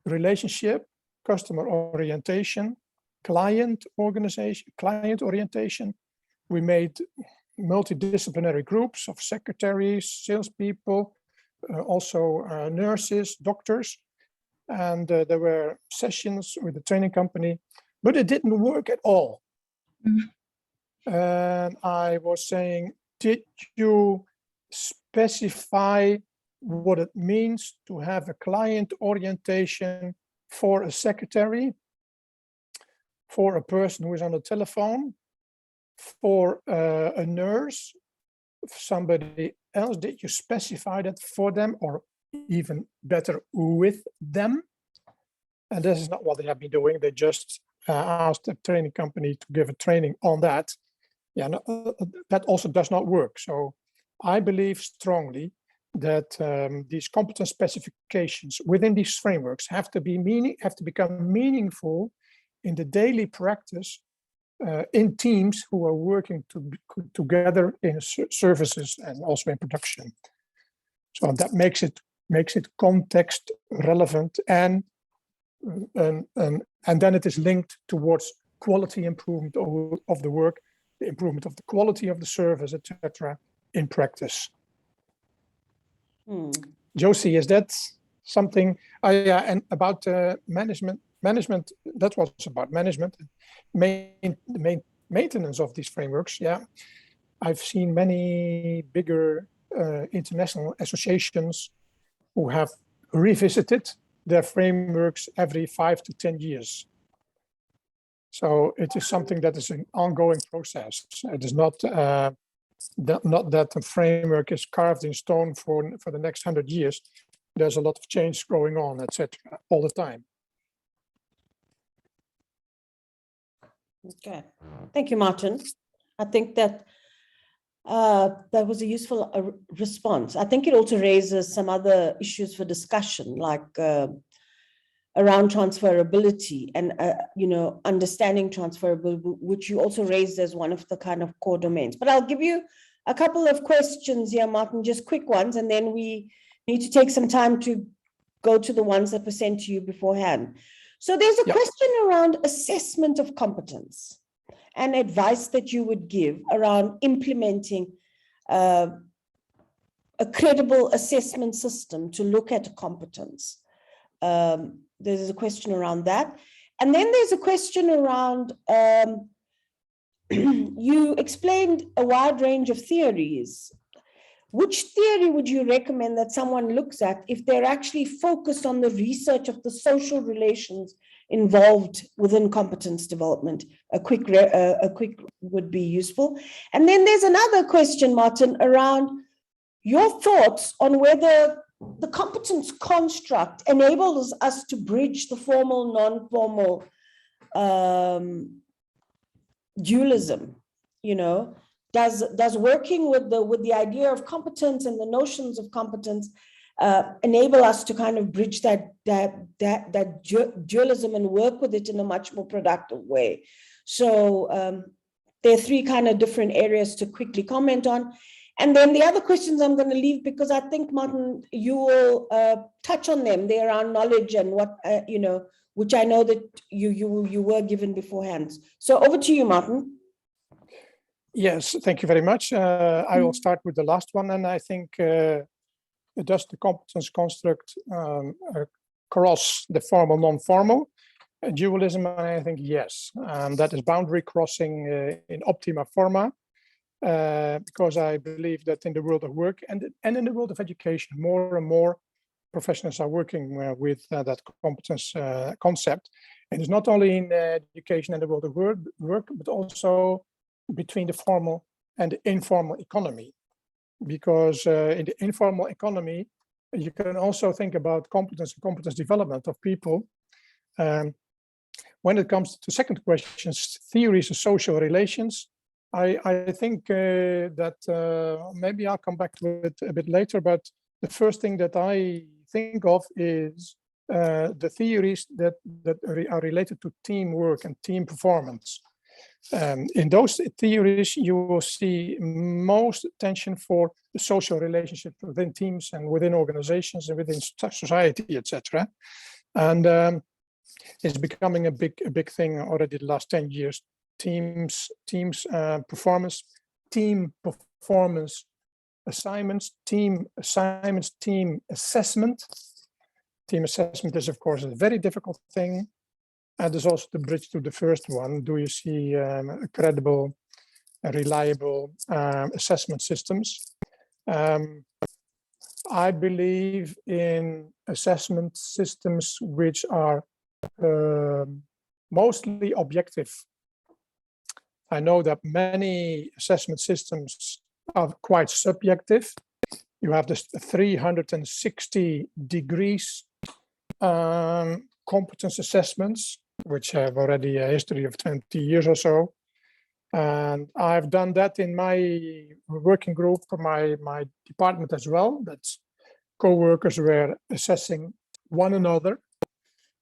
[SPEAKER 1] relationship, customer orientation, client orientation. We made multidisciplinary groups of secretaries, salespeople, also nurses, doctors, and there were sessions with the training company, but it didn't work at all. Mm-hmm. And I was saying, did you specify what it means to have a client orientation for a secretary, for a person who is on the telephone, for a nurse, somebody else? Did you specify that for them, or even better, with them? And this is not what they have been doing. They just asked the training company to give a training on that. Yeah, no, that also does not work. So I believe strongly that these competence specifications within these frameworks have to become meaningful in the daily practice in teams who are working together in services and also in production. So that makes it context relevant, and then it is linked towards quality improvement of the work, the improvement of the quality of the service, etc. in practice. Josie, is that something? Yeah, and about management, that was about management, maintenance of these frameworks. Yeah, I've seen many bigger international associations who have revisited their frameworks every 5 to 10 years. So it is something that is an ongoing process. It is not that the framework is carved in stone for the next 100 years. There's a lot of change going on, etc., all the time.
[SPEAKER 2] Okay, thank you, Martin. I think that that was a useful response. I think it also raises some other issues for discussion, like around transferability and understanding transferability, which you also raised as one of the kind of core domains. But I'll give you a couple of questions here, Martin, just quick ones, and then we You need to take some time to go to the ones that were sent to you beforehand. So there's a question around assessment of competence and advice that you would give around implementing a credible assessment system to look at competence. There's a question around that. And then there's a question around, you explained a wide range of theories. Which theory would you recommend that someone looks at if they're actually focused on the research of the social relations involved within competence development? A quick would be useful. And then there's another question, Martin, around your thoughts on whether the competence construct enables us to bridge the formal, non-formal dualism, you know. Does working with the idea of competence and the notions of competence enable us to kind of bridge that dualism and work with it in a much more productive way? So there are three kind of different areas to quickly comment on. And then the other questions I'm going to leave because I think, Martin, you will touch on them. They're around knowledge and what, you know, which I know that you were given beforehand. So over to you, Martin.
[SPEAKER 1] Yes, thank you very much. I will start with the last one, and I think does the competence construct cross the formal, non-formal dualism? And I think yes, that is boundary crossing in optima forma, because I believe that in the world of work and in the world of education, more and more professionals are working with that competence concept, and it's not only in education and the world of work, but also between the formal and the informal economy, because in the informal economy, you can also think about competence and competence development of people. When it comes to second questions, theories of social relations, I think that maybe I'll come back to it a bit later, but the first thing that I think of is the theories that are related to teamwork and team performance. In those theories, you will see most attention for the social relationships within teams and within organizations and within society, etc. And it's becoming a big thing already the last 10 years. Teams performance, team performance assignments, team assignments, team assessment. Team assessment is, of course, a very difficult thing. And there's also the bridge to the first one. Do you see credible, reliable assessment systems? I believe in assessment systems which are mostly objective. I know that many assessment systems are quite subjective. You have this 360 degrees competence assessments, which have already a history of 20 years or so. And I've done that in my working group for my department as well. That's co-workers were assessing one another.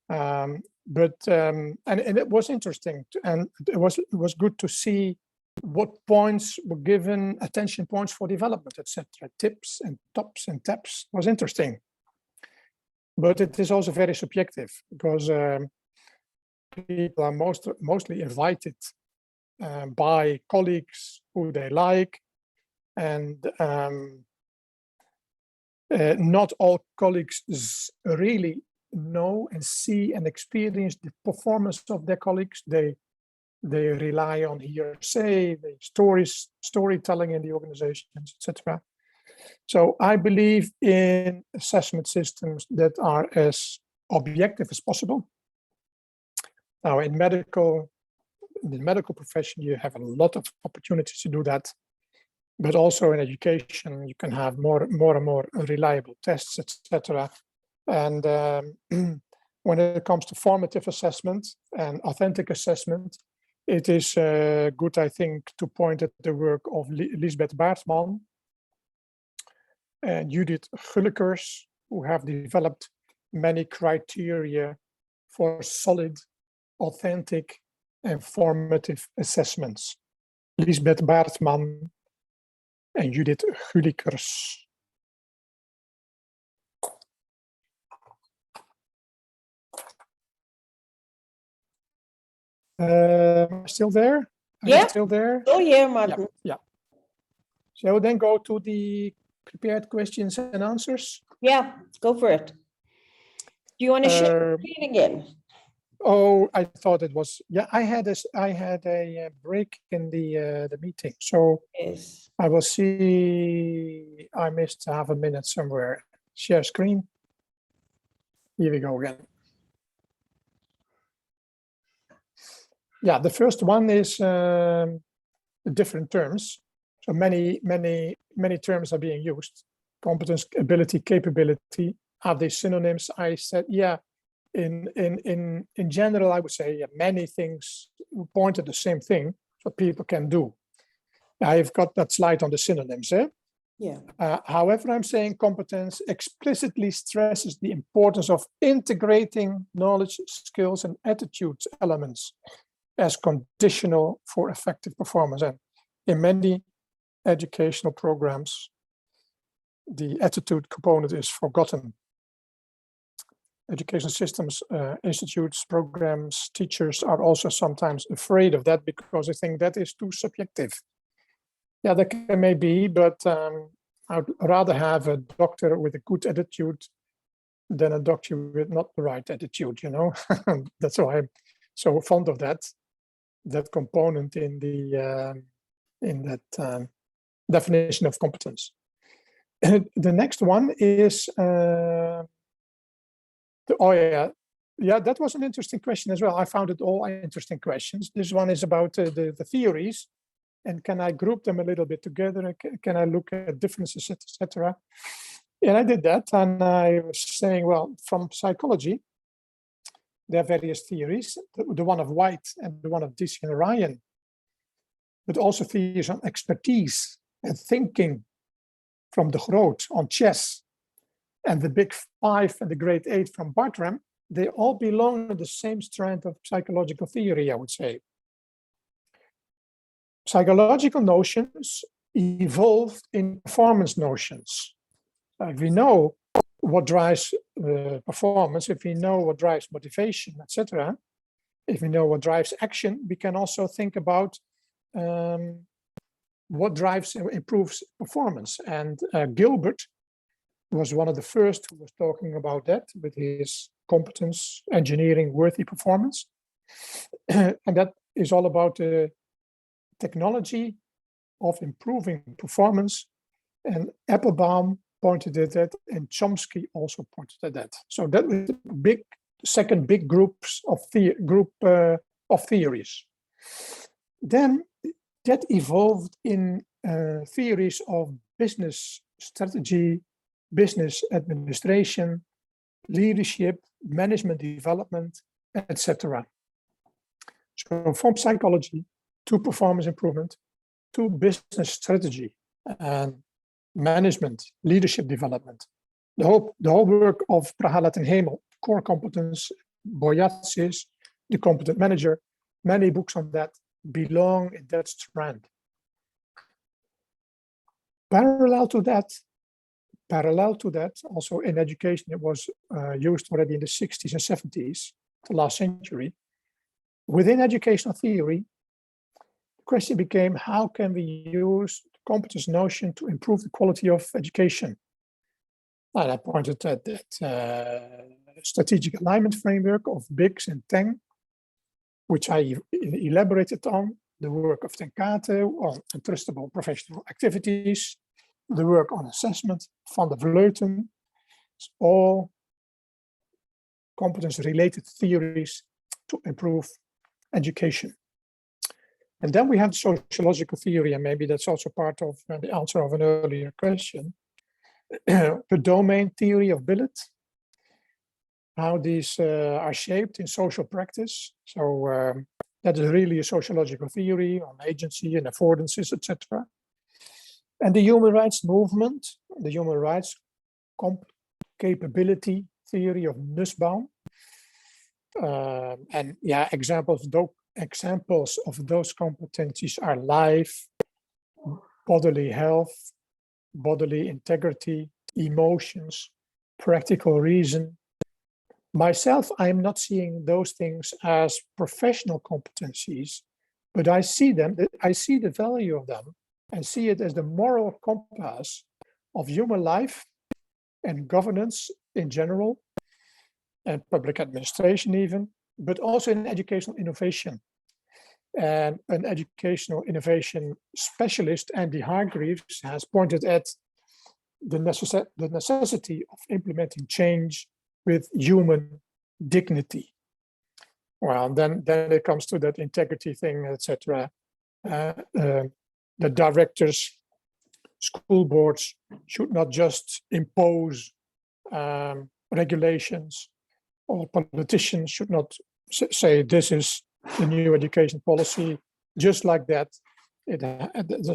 [SPEAKER 1] And it was interesting, and it was good to see what points were given, attention points for development, etc. Tips and tops and taps was interesting. But it is also very subjective because people are mostly invited by colleagues who they like, and not all colleagues really know and see and experience the performance of their colleagues. They rely on hearsay, the storytelling in the organizations, etc. So I believe in assessment systems that are as objective as possible. Now, in the medical profession, you have a lot of opportunities to do that, but also in education, you can have more and more reliable tests, etc. And when it comes to formative assessment and authentic assessment, it is good, I think, to point at the work of Lisbeth Baartman and Judith Gulikers, who have developed many criteria for solid, authentic, and formative assessments. Lisbeth Baartman and Judith Gulikers. Still there? Are you
[SPEAKER 2] Yeah.
[SPEAKER 1] still there?
[SPEAKER 2] Oh, yeah, Martin.
[SPEAKER 1] Yeah. Shall we then go to the prepared questions and answers?
[SPEAKER 2] Yeah, go for it. Do you want to share the screen again?
[SPEAKER 1] Oh, I thought it was, yeah, I had a break in the meeting. So
[SPEAKER 2] Yes.
[SPEAKER 1] I will see, I missed half a minute somewhere. Share screen. Here we go again. Yeah, the first one is different terms. So many terms are being used. Competence, ability, capability. Are they synonyms? I said, yeah. In general, I would say many things point at the same thing, what people can do. I've got that slide on the synonyms.
[SPEAKER 2] Yeah.
[SPEAKER 1] However, I'm saying competence explicitly stresses the importance of integrating knowledge, skills, and attitudes elements as conditional for effective performance. And in many educational programs, the attitude component is forgotten. Education systems, institutes, programs, teachers are also sometimes afraid of that because they think that is too subjective. Yeah, that may be, but I'd rather have a doctor with a good attitude than a doctor with not the right attitude, you know. That's why I'm so fond of that component in that definition of competence. The next one is yeah, that was an interesting question as well. I found it all interesting questions. This one is about the theories, and can I group them a little bit together? Can I look at differences, etc.? And I did that, and I was saying, well, from psychology, there are various theories, the one of White and the one of Dicey and Ryan, but also theories on expertise and thinking from de Groot on chess, and the Big Five and the Great Eight from Bartram. They all belong to the same strand of psychological theory, I would say. Psychological notions evolved in performance notions. If we know what drives performance, if we know what drives motivation, etc., if we know what drives action, we can also think about what drives and improves performance. And Gilbert was one of the first who was talking about that with his competence, engineering, worthy performance. And that is all about the technology of improving performance. And Applebaum pointed at that, and Chomsky also pointed at that. So that was the second big groups of theories. Then that evolved in theories of business strategy, business administration, leadership, management development, etc. So from psychology to performance improvement to business strategy and management, leadership development. The whole work of Prahlada Hamel, core competence, Boyatsis, the competent manager, many books on that belong in that strand. Parallel to that, also in education, it was used already in the 60s and 70s, the last century. Within educational theory, the question became, how can we use the competence notion to improve the quality of education? And I pointed at that strategic alignment framework of Biggs and Teng, which I elaborated on, the work of Tenkate on untrustable professional activities, the work on assessment, Van der Vleuten, all competence-related theories to improve education. And then we have sociological theory, and maybe that's also part of the answer of an earlier question. The domain theory of Billet, how these are shaped in social practice. So that is really a sociological theory on agency and affordances, etc. And the human rights movement, the human rights capability theory of Nussbaum. And yeah, examples of those competencies are life, bodily health, bodily integrity, emotions, practical reason, Myself, I'm not seeing those things as professional competencies, but I see them, I see the value of them and see it as the moral compass of human life and governance in general, and public administration even, but also in educational innovation. And an educational innovation specialist, Andy Hargreaves, has pointed at the necessity of implementing change with human dignity. Well, then it comes to that integrity thing, etc. The directors, school boards should not just impose regulations, or politicians should not say this is the new education policy. Just like that, it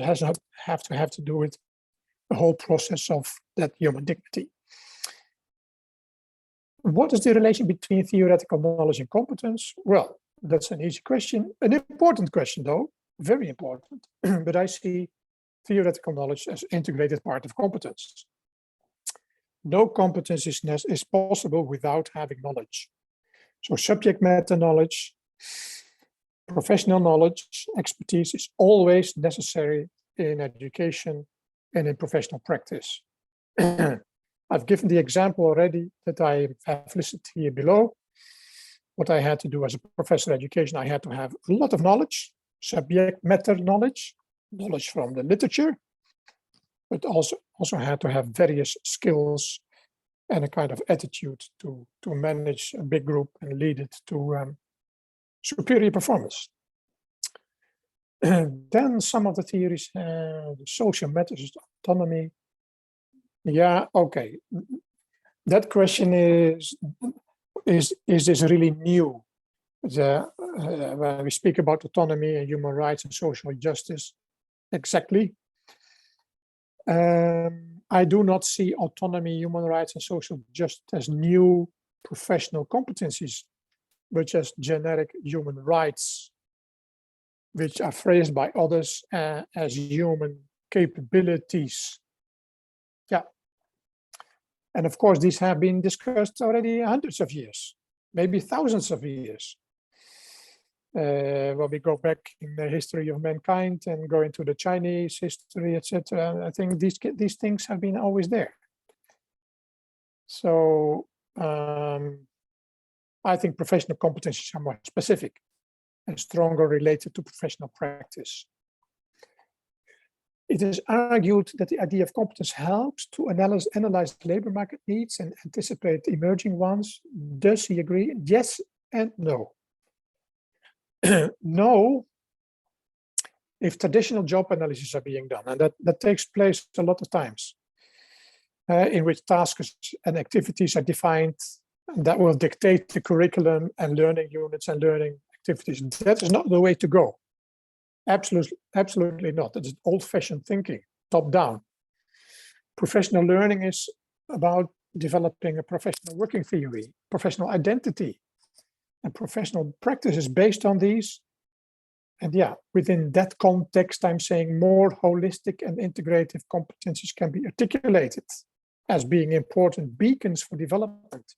[SPEAKER 1] has have to do with the whole process of that human dignity. What is the relation between theoretical knowledge and competence? Well, that's an easy question, an important question though, very important. But I see theoretical knowledge as integrated part of competence. No competence is possible without having knowledge. So subject matter knowledge, professional knowledge, expertise is always necessary in education and in professional practice. I've given the example already that I have listed here below. What I had to do as a professor of education, I had to have a lot of knowledge, subject matter knowledge from the literature, but also had to have various skills and a kind of attitude to manage a big group and lead it to superior performance. Then some of the theories, the social matters, autonomy. Yeah, okay. That question is this really new? When we speak about autonomy and human rights and social justice, exactly. I do not see autonomy, human rights, and social justice as new professional competencies, but just generic human rights, which are phrased by others as human capabilities. Yeah. And of course, these have been discussed already hundreds of years, maybe thousands of years. When we go back in the history of mankind and go into the Chinese history, etc., I think these things have been always there. So I think professional competencies are more specific and stronger related to professional practice. It is argued that the idea of competence helps to analyze labor market needs and anticipate emerging ones. Does he agree? Yes and no. No, if traditional job analysis are being done, and that takes place a lot of times, in which tasks and activities are defined that will dictate the curriculum and learning units and learning activities. That is not the way to go. Absolutely not. It's old-fashioned thinking, top-down. Professional learning is about developing a professional working theory, professional identity, and professional practice is based on these. And yeah, within that context, I'm saying more holistic and integrative competencies can be articulated as being important beacons for development,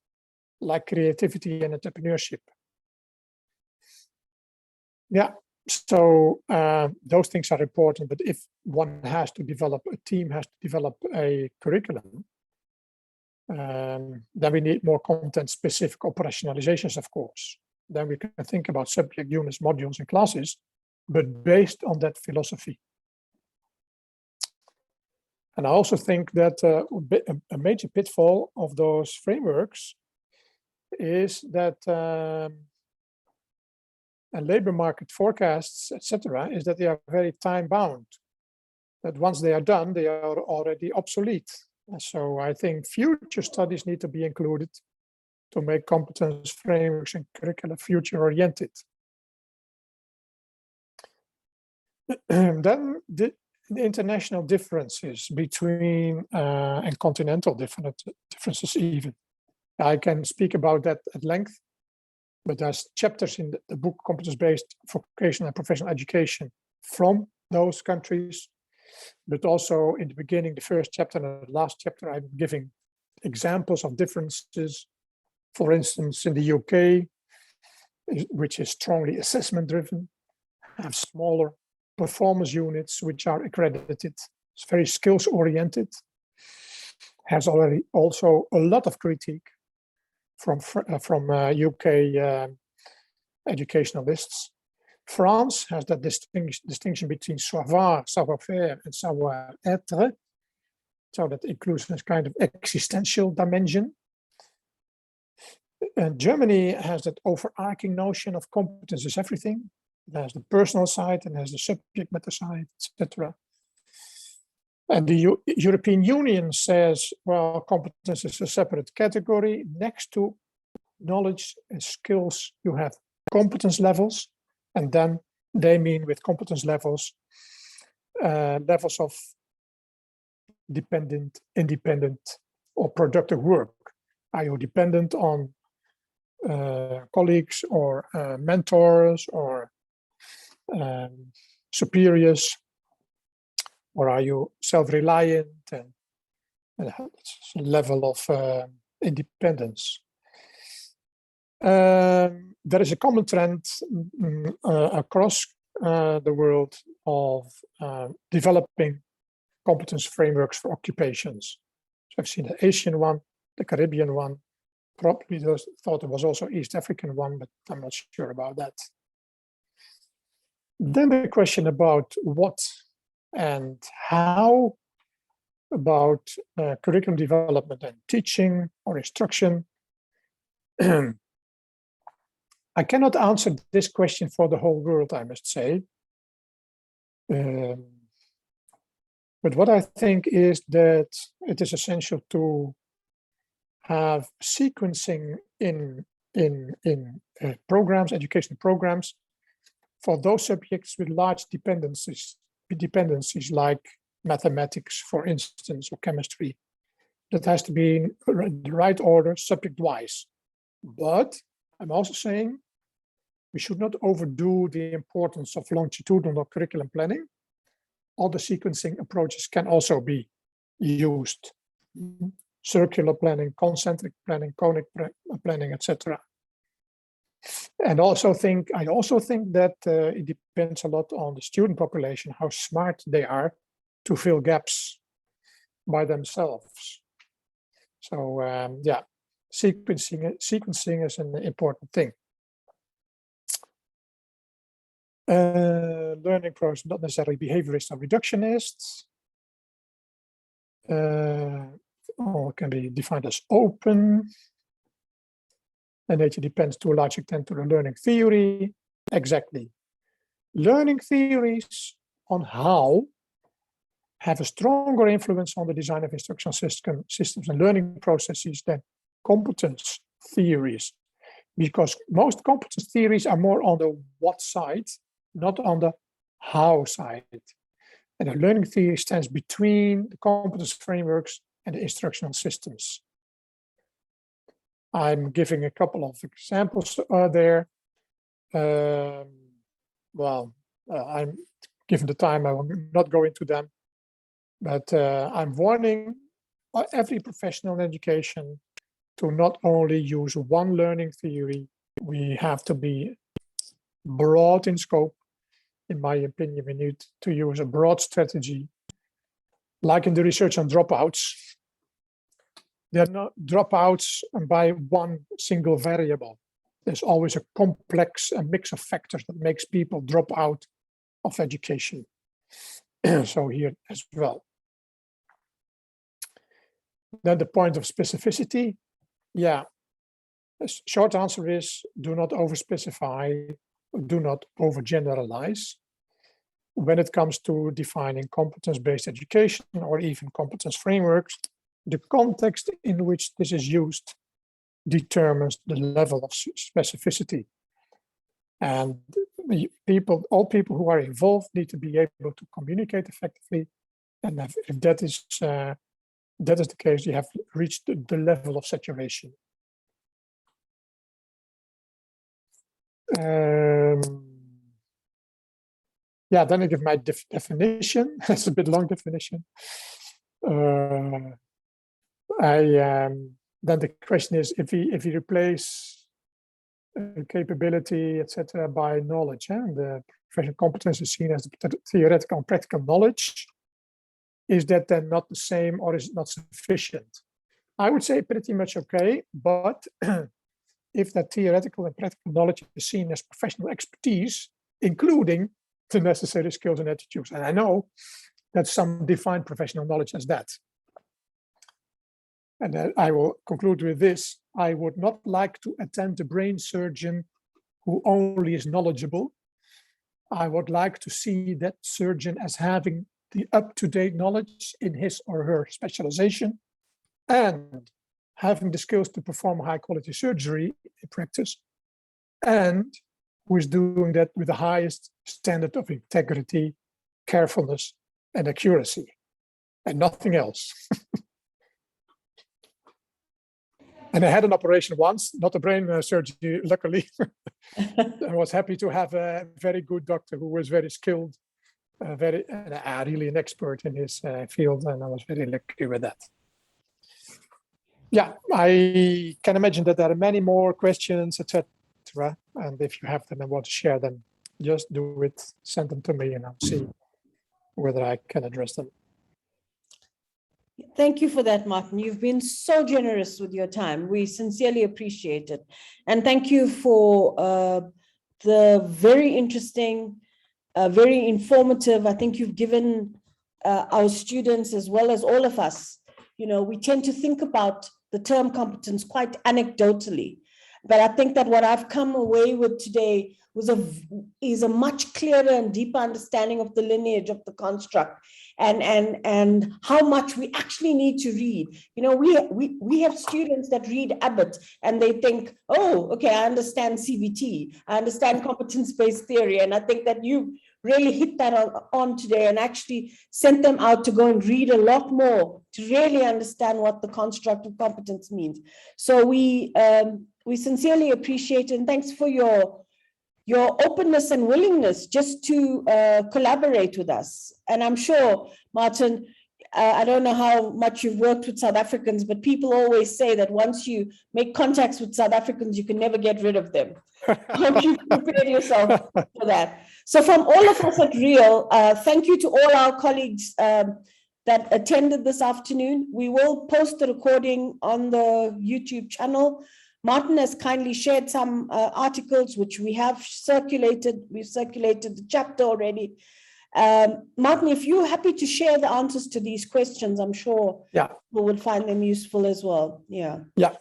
[SPEAKER 1] like creativity and entrepreneurship. Yeah. So those things are important, but if one has to develop, a team has to develop a curriculum, then we need more content-specific operationalizations, of course. Then we can think about subject units, modules, and classes, but based on that philosophy. And I also think that a major pitfall of those frameworks is that and labor market forecasts, etc., is that they are very time-bound. That once they are done, they are already obsolete. And so I think future studies need to be included to make competence frameworks and curricula future-oriented. Then the international differences between and continental differences even. I can speak about that at length. But there's chapters in the book Competence-Based Vocational and Professional Education from those countries, but also in the beginning, the first chapter and the last chapter, I'm giving examples of differences For instance, in the UK, which is strongly assessment driven, have smaller performance units which are accredited. It's very skills oriented. Has already also a lot of critique from UK educationalists. France has that distinction between savoir-faire, and savoir-être. So that includes this kind of existential dimension. And Germany has that overarching notion of competence is everything. It has the personal side and has the subject matter side, etc. And the European Union says, well, competence is a separate category. Next to knowledge and skills, you have competence levels. And then they mean with competence levels, levels of dependent, independent, or productive work. Are you dependent on colleagues or mentors or superiors? Or are you self-reliant and a level of independence? There is a common trend across the world of developing competence frameworks for occupations. So I've seen the Asian one, the Caribbean one, probably thought it was also East African one, but I'm not sure about that. Then the question about what and how about curriculum development and teaching or instruction. I cannot answer this question for the whole world, I must say. But what I think is that it is essential to have sequencing in programs, education programs, for those subjects with large dependencies like mathematics, for instance, or chemistry. That has to be in the right order, subject-wise. But I'm also saying we should not overdo the importance of longitudinal curriculum planning. Other sequencing approaches can also be used. Circular planning, concentric planning, conic planning, etc. And I also think that it depends a lot on the student population, how smart they are to fill gaps by themselves. So yeah, sequencing is an important thing. Learning process, not necessarily behaviorist or reductionist. Or can be defined as open. And nature depends to a large extent to the learning theory. Exactly. Learning theories on how have a stronger influence on the design of instructional systems and learning processes than competence theories, because most competence theories are more on the what side, not on the how side. And the learning theory stands between the competence frameworks and the instructional systems. I'm giving a couple of examples there. I'm given the time, I will not go into them, but I'm warning every professional in education to not only use one learning theory. We have to be broad in scope. In my opinion, we need to use a broad strategy. Like in the research on dropouts, there are no dropouts by one single variable. There's always a complex mix of factors that makes people drop out of education. So here as well. Then the point of specificity. Yeah, a short answer is do not overspecify, do not overgeneralize. When it comes to defining competence-based education or even competence frameworks, the context in which this is used determines the level of specificity. And all people who are involved need to be able to communicate effectively. And if that is the case, you have reached the level of saturation. Yeah, then I give my definition. It's a bit long definition. then the question is, if we replace capability, etc., by knowledge, and the professional competence is seen as the theoretical and practical knowledge, is that then not the same, or is it not sufficient? I would say pretty much okay, but if that theoretical and practical knowledge is seen as professional expertise, including the necessary skills and attitudes, and I know that some define professional knowledge as that. And I will conclude with this. I would not like to attend a brain surgeon who only is knowledgeable. I would like to see that surgeon as having the up-to-date knowledge in his or her specialization and having the skills to perform high-quality surgery in practice, and who is doing that with the highest standard of integrity, carefulness, and accuracy, and nothing else. And I had an operation once, not a brain surgery, luckily. I was happy to have a very good doctor who was very skilled, really an expert in his field, and I was very lucky with that. Yeah, I can imagine that there are many more questions, etc. And if you have them and want to share them, just do it, send them to me, and I'll see whether I can address them.
[SPEAKER 2] Thank you for that, Martin. You've been so generous with your time. We sincerely appreciate it. And thank you for the very interesting, very informative, I think you've given our students as well as all of us, we tend to think about the term competence quite anecdotally. But I think that what I've come away with today is a much clearer and deeper understanding of the lineage of the construct and how much we actually need to read. We have students that read Abbott and they think, oh, okay, I understand CBT, I understand competence-based theory. And I think that you really hit that on today and actually sent them out to go and read a lot more to really understand what the construct of competence means. So we sincerely appreciate it, and thanks for your openness and willingness just to collaborate with us. And I'm sure, Martin, I don't know how much you've worked with South Africans, but people always say that once you make contacts with South Africans, you can never get rid of them. Hope you prepare yourself for that. So from all of us at REAL, thank you to all our colleagues that attended this afternoon. We will post the recording on the YouTube channel. Martin has kindly shared some articles which we have circulated. We've circulated the chapter already. Martin, if you're happy to share the answers to these questions, I'm sure we will find them useful as well. Yeah,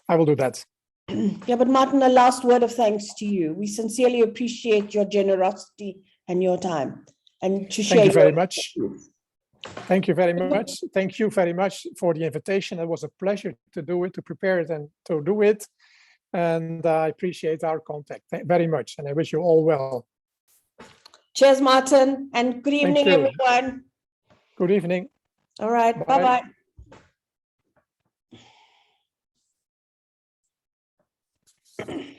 [SPEAKER 1] I will do that.
[SPEAKER 2] Yeah, but Martin, a last word of thanks to you. We sincerely appreciate your generosity and your time. And to share.
[SPEAKER 1] Thank you very much. Thank you very much. Thank you very much for the invitation. It was a pleasure to do it, to prepare it, and to do it. And I appreciate our contact very much. And I wish you all well.
[SPEAKER 2] Cheers, Martin. And good evening, everyone.
[SPEAKER 1] Good evening.
[SPEAKER 2] All right. Bye-bye. Bye-bye.